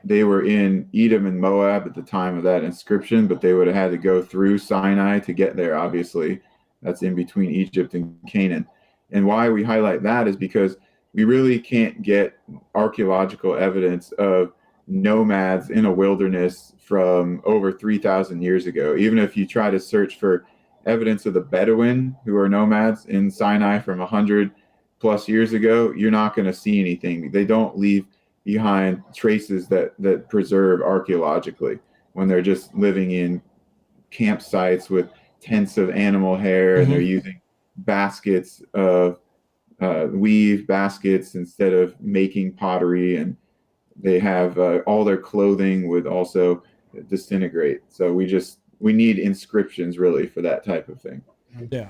they were in Edom and Moab at the time of that inscription, but they would have had to go through Sinai to get there, obviously. That's in between Egypt and Canaan. And why we highlight that is because we really can't get archaeological evidence of nomads in a wilderness from over 3,000 years ago. Even if you try to search for evidence of the Bedouin, who are nomads in Sinai from 100 plus years ago, you're not going to see anything. They don't leave behind traces that preserve archaeologically when they're just living in campsites with tents of animal hair, and they're using baskets of weave baskets instead of making pottery, and they have all their clothing would also disintegrate. So we need inscriptions really for that type of thing. Yeah.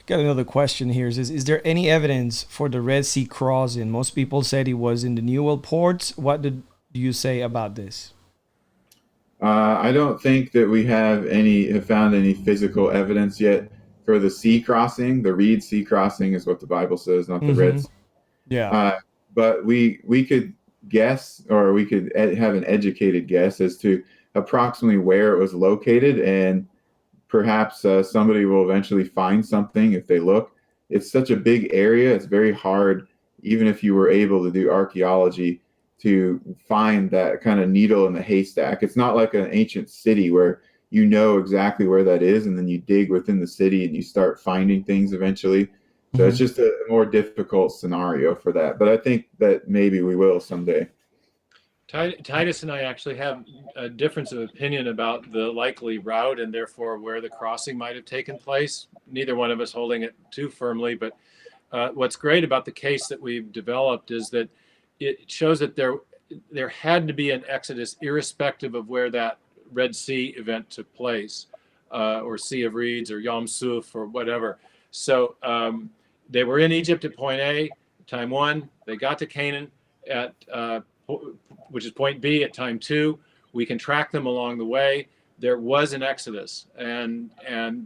Got another question here. Is there any evidence for the Red Sea crossing? Most people said it was in the Newell ports. What do you say about this? I don't think that we have found any physical evidence yet for the sea crossing. The Reed Sea crossing is what the Bible says, not the Red Sea. Yeah. But we could guess, or we could have an educated guess as to approximately where it was located, and perhaps somebody will eventually find something if they look. It's such a big area; it's very hard, even if you were able to do archaeology, to find that kind of needle in the haystack. It's not like an ancient city where you know exactly where that is, and then you dig within the city and you start finding things eventually. So it's just a more difficult scenario for that. But I think that maybe we will someday. Titus and I actually have a difference of opinion about the likely route and therefore where the crossing might have taken place. Neither one of us holding it too firmly. But what's great about the case that we've developed is that it shows that there had to be an exodus irrespective of where that Red Sea event took place, or Sea of Reeds or Yom Suf or whatever. So they were in Egypt at point A, time 1. They got to Canaan at which is point B at time 2. We can track them along the way. There was an exodus, and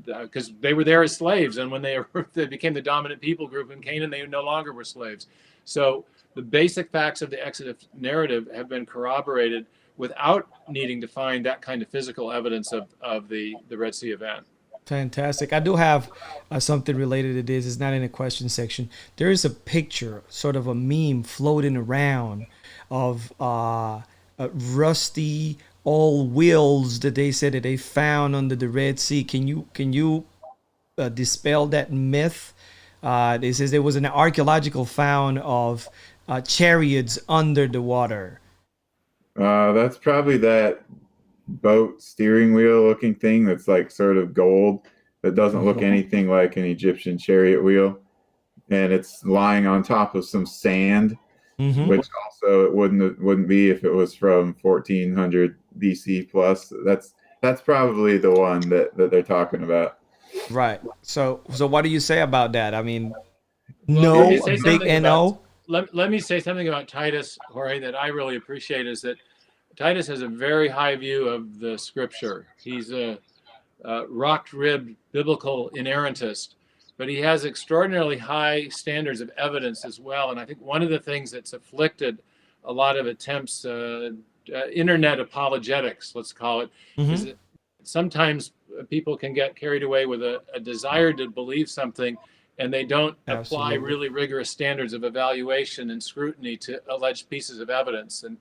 because they were there as slaves, and when they became the dominant people group in Canaan, they no longer were slaves. So the basic facts of the Exodus narrative have been corroborated without needing to find that kind of physical evidence of the Red Sea event. Fantastic. I do have something related to this. It's not in the question section. There is a picture, sort of a meme floating around of rusty old wheels that they said that they found under the Red Sea. Can you dispel that myth? It says there was an archaeological found of chariots under the water. That's probably that boat steering wheel looking thing that's like sort of gold, that doesn't look anything like an Egyptian chariot wheel, and it's lying on top of some sand, which also it wouldn't be if it was from 1400 BC plus. That's probably the one that they're talking about. Right. So what do you say about that? I mean, Well, no, big NO. Let me say something about Titus, Jorge, that I really appreciate, is that Titus has a very high view of the scripture. He's a rock-ribbed biblical inerrantist, but he has extraordinarily high standards of evidence as well. And I think one of the things that's afflicted a lot of attempts, internet apologetics, let's call it, is that sometimes people can get carried away with a desire to believe something, and they don't apply really rigorous standards of evaluation and scrutiny to alleged pieces of evidence. And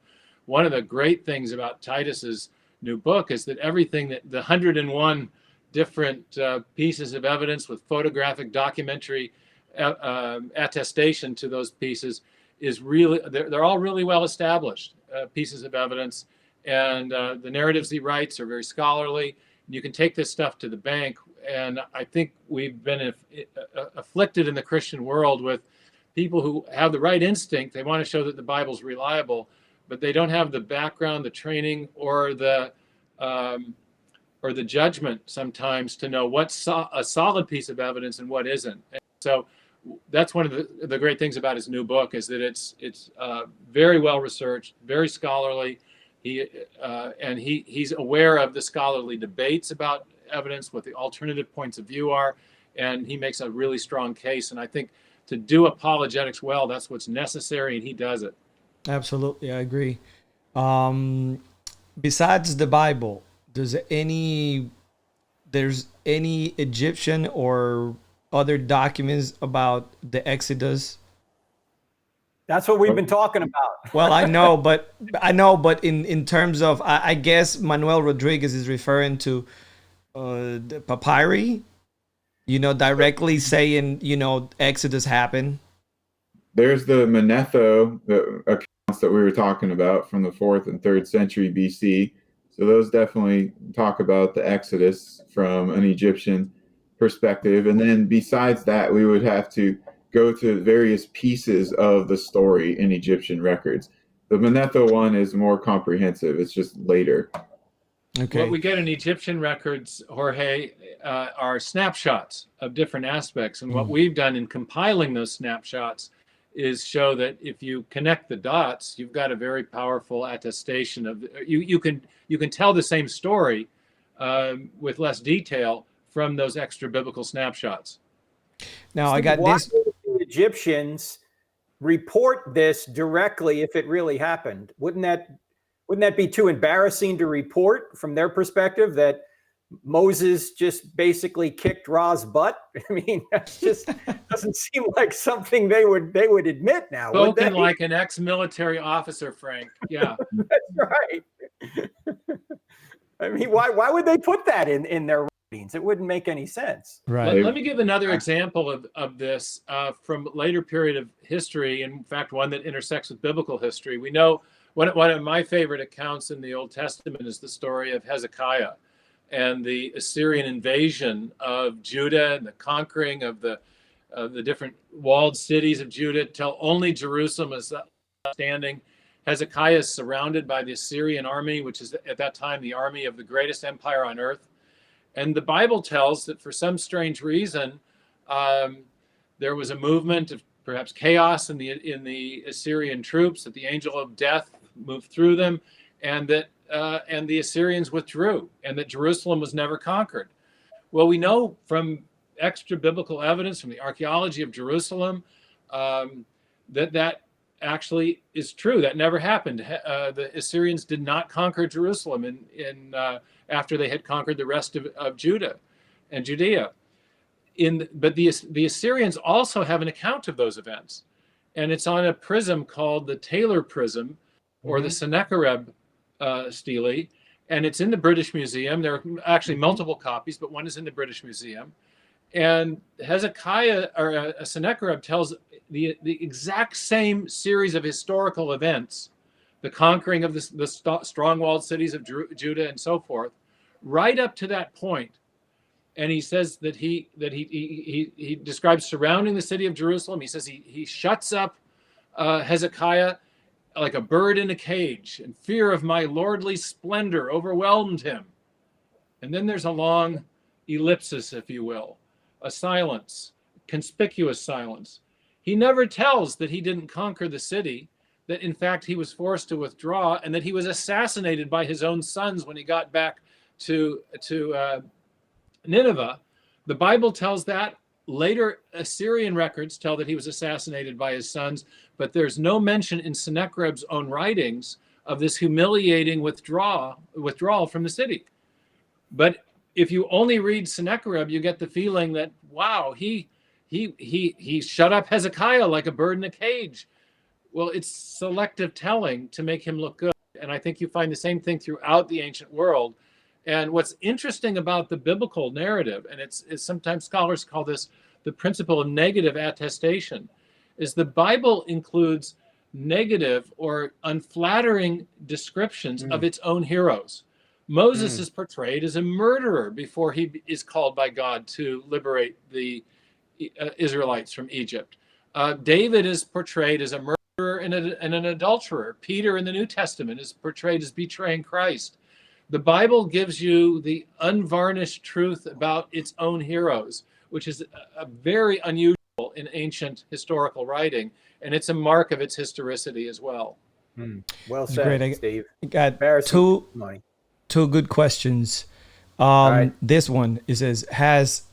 one of the great things about Titus's new book is that everything that the 101 different pieces of evidence with photographic documentary attestation to those pieces is really, they're all really well established pieces of evidence. And the narratives he writes are very scholarly. You can take this stuff to the bank. And I think we've been afflicted in the Christian world with people who have the right instinct. They want to show that the Bible's reliable, but they don't have the background, the training, or the judgment sometimes to know what's a solid piece of evidence and what isn't. And so that's one of the great things about his new book, is that it's very well researched, very scholarly. He's aware of the scholarly debates about evidence, what the alternative points of view are, and he makes a really strong case. And I think to do apologetics well, that's what's necessary, and he does it. Absolutely, I agree. Besides the Bible, there's any Egyptian or other documents about the Exodus? That's what we've been talking about. Well, I know, but in terms of, I guess Manuel Rodriguez is referring to the papyri, directly saying, Exodus happened. There's the Manetho accounts that we were talking about from the 4th and 3rd century BC. So those definitely talk about the Exodus from an Egyptian perspective. And then besides that, we would have to go to various pieces of the story in Egyptian records. The Manetho one is more comprehensive. It's just later. Okay. What we get in Egyptian records, Jorge, are snapshots of different aspects. And what we've done in compiling those snapshots is show that if you connect the dots, you've got a very powerful attestation of you can tell the same story with less detail from those extra biblical snapshots. Now, Steve, I got why this. would the Egyptians report this directly if it really happened? Wouldn't that be too embarrassing to report from their perspective, that Moses just basically kicked Ra's butt? I mean, that just doesn't seem like something they would admit now. Spoken like an ex-military officer, Frank. Yeah, that's right. I mean, why would they put that in their writings? It wouldn't make any sense. Right. Let me give another example of this from later period of history. In fact, one that intersects with biblical history. We know one of my favorite accounts in the Old Testament is the story of Hezekiah and the Assyrian invasion of Judah and the conquering of the different walled cities of Judah till only Jerusalem is standing. Hezekiah is surrounded by the Assyrian army, which is at that time the army of the greatest empire on earth. And the Bible tells that for some strange reason, there was a movement of perhaps chaos in the Assyrian troops, that the angel of death moved through them, and that and the Assyrians withdrew, and that Jerusalem was never conquered. Well, we know from extra biblical evidence from the archaeology of Jerusalem that actually is true. That never happened. The Assyrians did not conquer Jerusalem after they had conquered the rest of Judah and Judea. But the Assyrians also have an account of those events, and it's on a prism called the Taylor prism, or the Sennacherib stele, and it's in the British Museum. There are actually multiple copies, but one is in the British Museum. And Hezekiah, or Sennacherib, tells the exact same series of historical events, the conquering of the strong-walled cities of Judah and so forth, right up to that point. And he says that he describes surrounding the city of Jerusalem. He says he shuts up Hezekiah like a bird in a cage, and fear of my lordly splendor overwhelmed him. And then there's a long ellipsis, if you will, a silence, conspicuous silence. He never tells that he didn't conquer the city, that in fact he was forced to withdraw, and that he was assassinated by his own sons when he got back to Nineveh. The Bible tells that. Later Assyrian records tell that he was assassinated by his sons, but there's no mention in Sennacherib's own writings of this humiliating withdrawal from the city. But if you only read Sennacherib, you get the feeling that, wow, he shut up Hezekiah like a bird in a cage. Well, it's selective telling to make him look good. And I think you find the same thing throughout the ancient world. And what's interesting about the biblical narrative, and it's sometimes scholars call this the principle of negative attestation, is the Bible includes negative or unflattering descriptions of its own heroes. Moses is portrayed as a murderer before he is called by God to liberate the Israelites from Egypt. David is portrayed as a murderer and an adulterer. Peter in the New Testament is portrayed as betraying Christ. The Bible gives you the unvarnished truth about its own heroes, which is a very unusual in ancient historical writing, and it's a mark of its historicity as well. Well said, great. Steve. I got Embarrassing. two good questions. right. This one, it says, has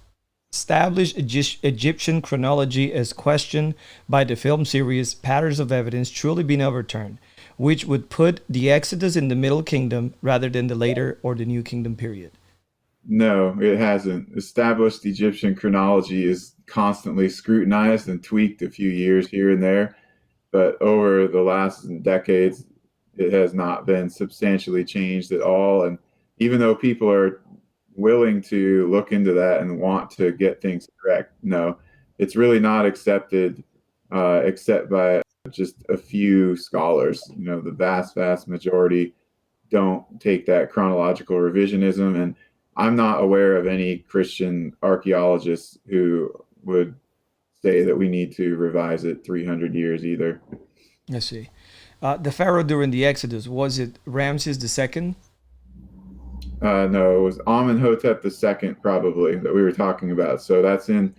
established Egyptian chronology as questioned by the film series Patterns of Evidence truly been overturned, which would put the Exodus in the Middle Kingdom rather than the later or the New Kingdom period? No, it hasn't. Established Egyptian chronology is constantly scrutinized and tweaked a few years here and there. but over the last decades, it has not been substantially changed at all. And even though people are willing to look into that and want to get things correct, no, it's really not accepted, except by just a few scholars. You know, the vast majority don't take that chronological revisionism. And I'm not aware of any Christian archaeologists who would say that we need to revise it 300 years either. I see. The Pharaoh during the Exodus, was it Ramses II? No, it was Amenhotep II probably that we were talking about. So that's in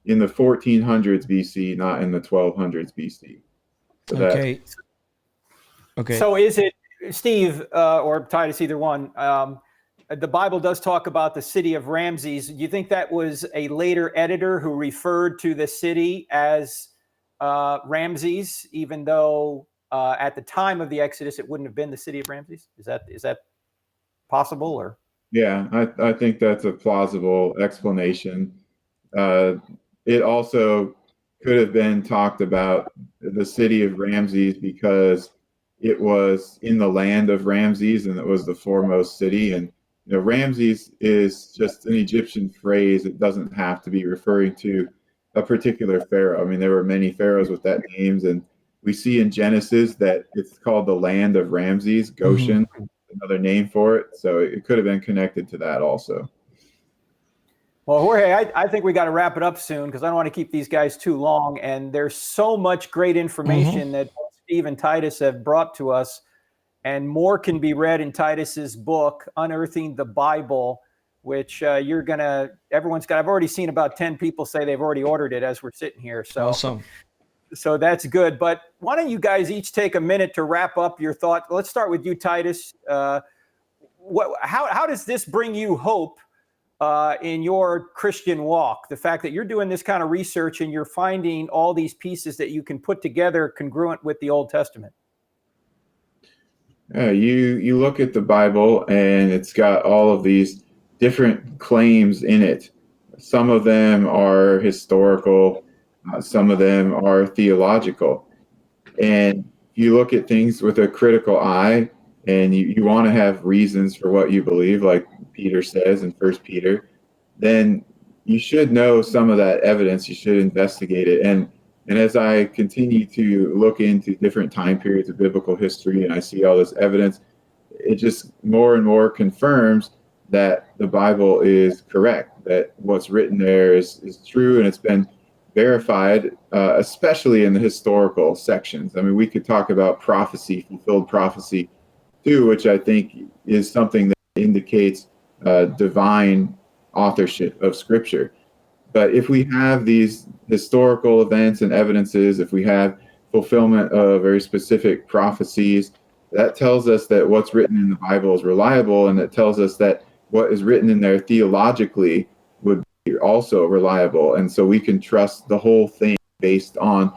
the 1400s BC, not in the 1200s BC. So Okay. Okay. So is it, Steve or Titus, either one? The Bible does talk about the city of Ramses. Do you think that was a later editor who referred to the city as Ramses, even though at the time of the Exodus it wouldn't have been the city of Ramses? Is that possible? Or yeah, I think that's a plausible explanation. It also could have been talked about the city of Ramses because it was in the land of Ramses and it was the foremost city. And you know, Ramses is just an Egyptian phrase. It doesn't have to be referring to a particular pharaoh. I mean, there were many pharaohs with that names, and we see in Genesis that it's called the land of Ramses, Goshen, another name for it. So it could have been connected to that also. Well, Jorge, I think we got to wrap it up soon because I don't want to keep these guys too long. And there's so much great information that Steve and Titus have brought to us, and more can be read in Titus's book, Unearthing the Bible, which everyone's got. I've already seen about 10 people say they've already ordered it as we're sitting here. So awesome. So that's good. But why don't you guys each take a minute to wrap up your thought? Let's start with you, Titus. How does this bring you hope in your Christian walk? The fact that you're doing this kind of research and you're finding all these pieces that you can put together congruent with the Old Testament. You look at the Bible and it's got all of these different claims in it. Some of them are historical, some of them are theological. And you look at things with a critical eye, and you want to have reasons for what you believe, like Peter says in 1 Peter, then you should know some of that evidence. You should investigate it. And as I continue to look into different time periods of biblical history and I see all this evidence, it just more and more confirms that the Bible is correct, that what's written there is true, and it's been verified, especially in the historical sections. I mean, we could talk about prophecy, fulfilled prophecy, too, which I think is something that indicates divine authorship of Scripture. But if we have these historical events and evidences, if we have fulfillment of very specific prophecies, that tells us that what's written in the Bible is reliable, and it tells us that what is written in there theologically would be also reliable. And so we can trust the whole thing based on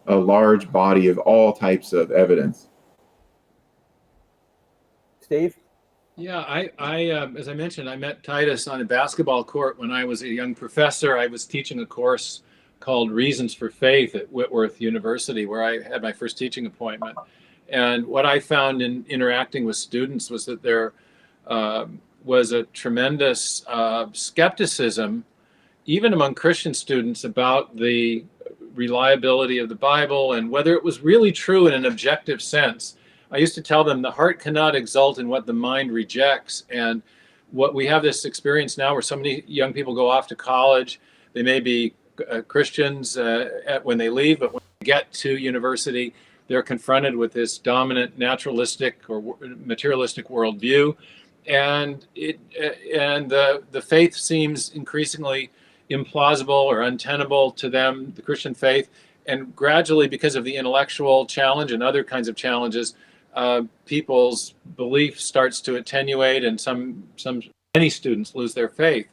a large body of all types of evidence. Steve? Yeah, I as I mentioned, I met Titus on a basketball court when I was a young professor. I was teaching a course called Reasons for Faith at Whitworth University, where I had my first teaching appointment. And what I found in interacting with students was that there was a tremendous skepticism, even among Christian students, about the reliability of the Bible and whether it was really true in an objective sense. I used to tell them the heart cannot exult in what the mind rejects. And what we have this experience now where so many young people go off to college, they may be Christians when they leave, but when they get to university, they're confronted with this dominant naturalistic or materialistic worldview. And the faith seems increasingly implausible or untenable to them, the Christian faith. And gradually, because of the intellectual challenge and other kinds of challenges, people's belief starts to attenuate, and many students lose their faith.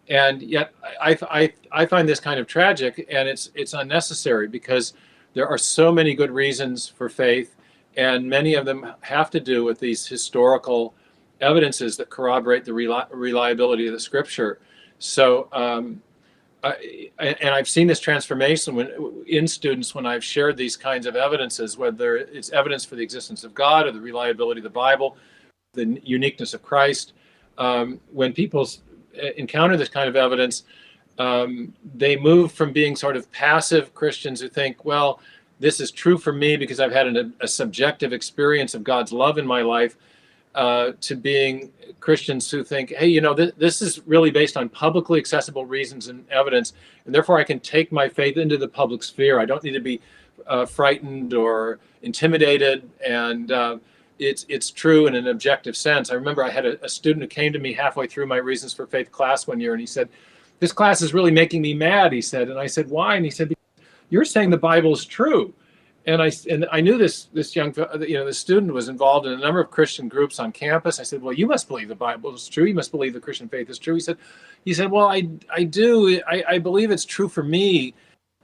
And yet, I find this kind of tragic, and it's unnecessary, because there are so many good reasons for faith, and many of them have to do with these historical evidences that corroborate the reliability of the Scripture. So and I've seen this transformation in students when I've shared these kinds of evidences, whether it's evidence for the existence of God or the reliability of the Bible, the uniqueness of Christ. When people encounter this kind of evidence, they move from being sort of passive Christians who think, well, this is true for me because I've had a subjective experience of God's love in my life, to being Christians who think, hey, you know, this is really based on publicly accessible reasons and evidence, and therefore I can take my faith into the public sphere. I don't need to be frightened or intimidated, and it's true in an objective sense. I remember I had a student who came to me halfway through my Reasons for Faith class one year, and he said, this class is really making me mad, he said. And I said, why? And he said, you're saying the Bible is true. And I knew this young, the student was involved in a number of Christian groups on campus. I said, well, you must believe the Bible is true. You must believe the Christian faith is true. He said, well, I do. I believe it's true for me,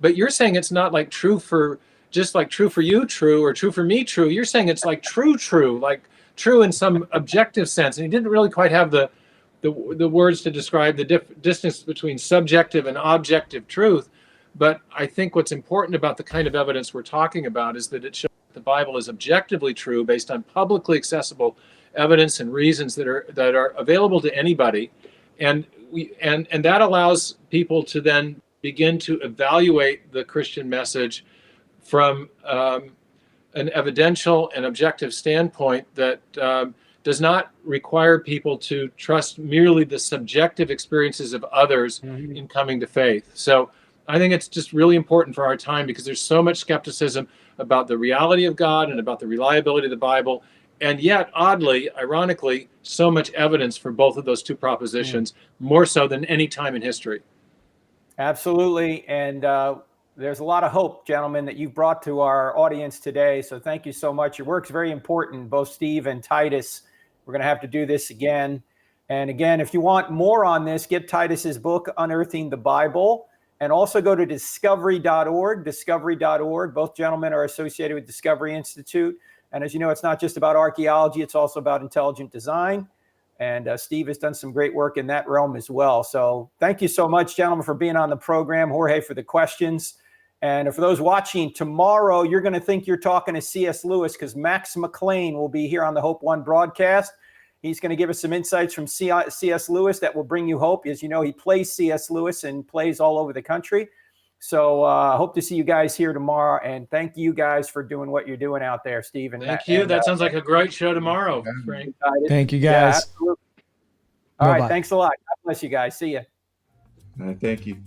but you're saying it's not like true for, just like true for you, true, or true for me, true. You're saying it's like true, like true in some objective sense. And he didn't really quite have the words to describe the distance between subjective and objective truth. But I think what's important about the kind of evidence we're talking about is that it shows that the Bible is objectively true based on publicly accessible evidence and reasons that are available to anybody, and that allows people to then begin to evaluate the Christian message from an evidential and objective standpoint that does not require people to trust merely the subjective experiences of others in coming to faith. So I think it's just really important for our time because there's so much skepticism about the reality of God and about the reliability of the Bible. And yet, oddly, ironically, so much evidence for both of those two propositions, more so than any time in history. Absolutely. And there's a lot of hope, gentlemen, that you've brought to our audience today. So thank you so much. Your work's very important, both Steve and Titus. We're going to have to do this again. And again, if you want more on this, get Titus's book, Unearthing the Bible. And also go to discovery.org, discovery.org. Both gentlemen are associated with Discovery Institute. And as you know, it's not just about archaeology, it's also about intelligent design. And Steve has done some great work in that realm as well. So thank you so much, gentlemen, for being on the program. Jorge, for the questions. And for those watching, tomorrow, you're going to think you're talking to C.S. Lewis because Max McLean will be here on the Hope One broadcast. He's going to give us some insights from C.S. Lewis that will bring you hope. As you know, he plays C.S. Lewis and plays all over the country. So I hope to see you guys here tomorrow. And thank you guys for doing what you're doing out there, Steve. And thank you. That sounds like a great show tomorrow, Frank. Thank you, guys. Yeah, absolutely. All right. Thanks a lot. God bless you guys. See you. Thank you.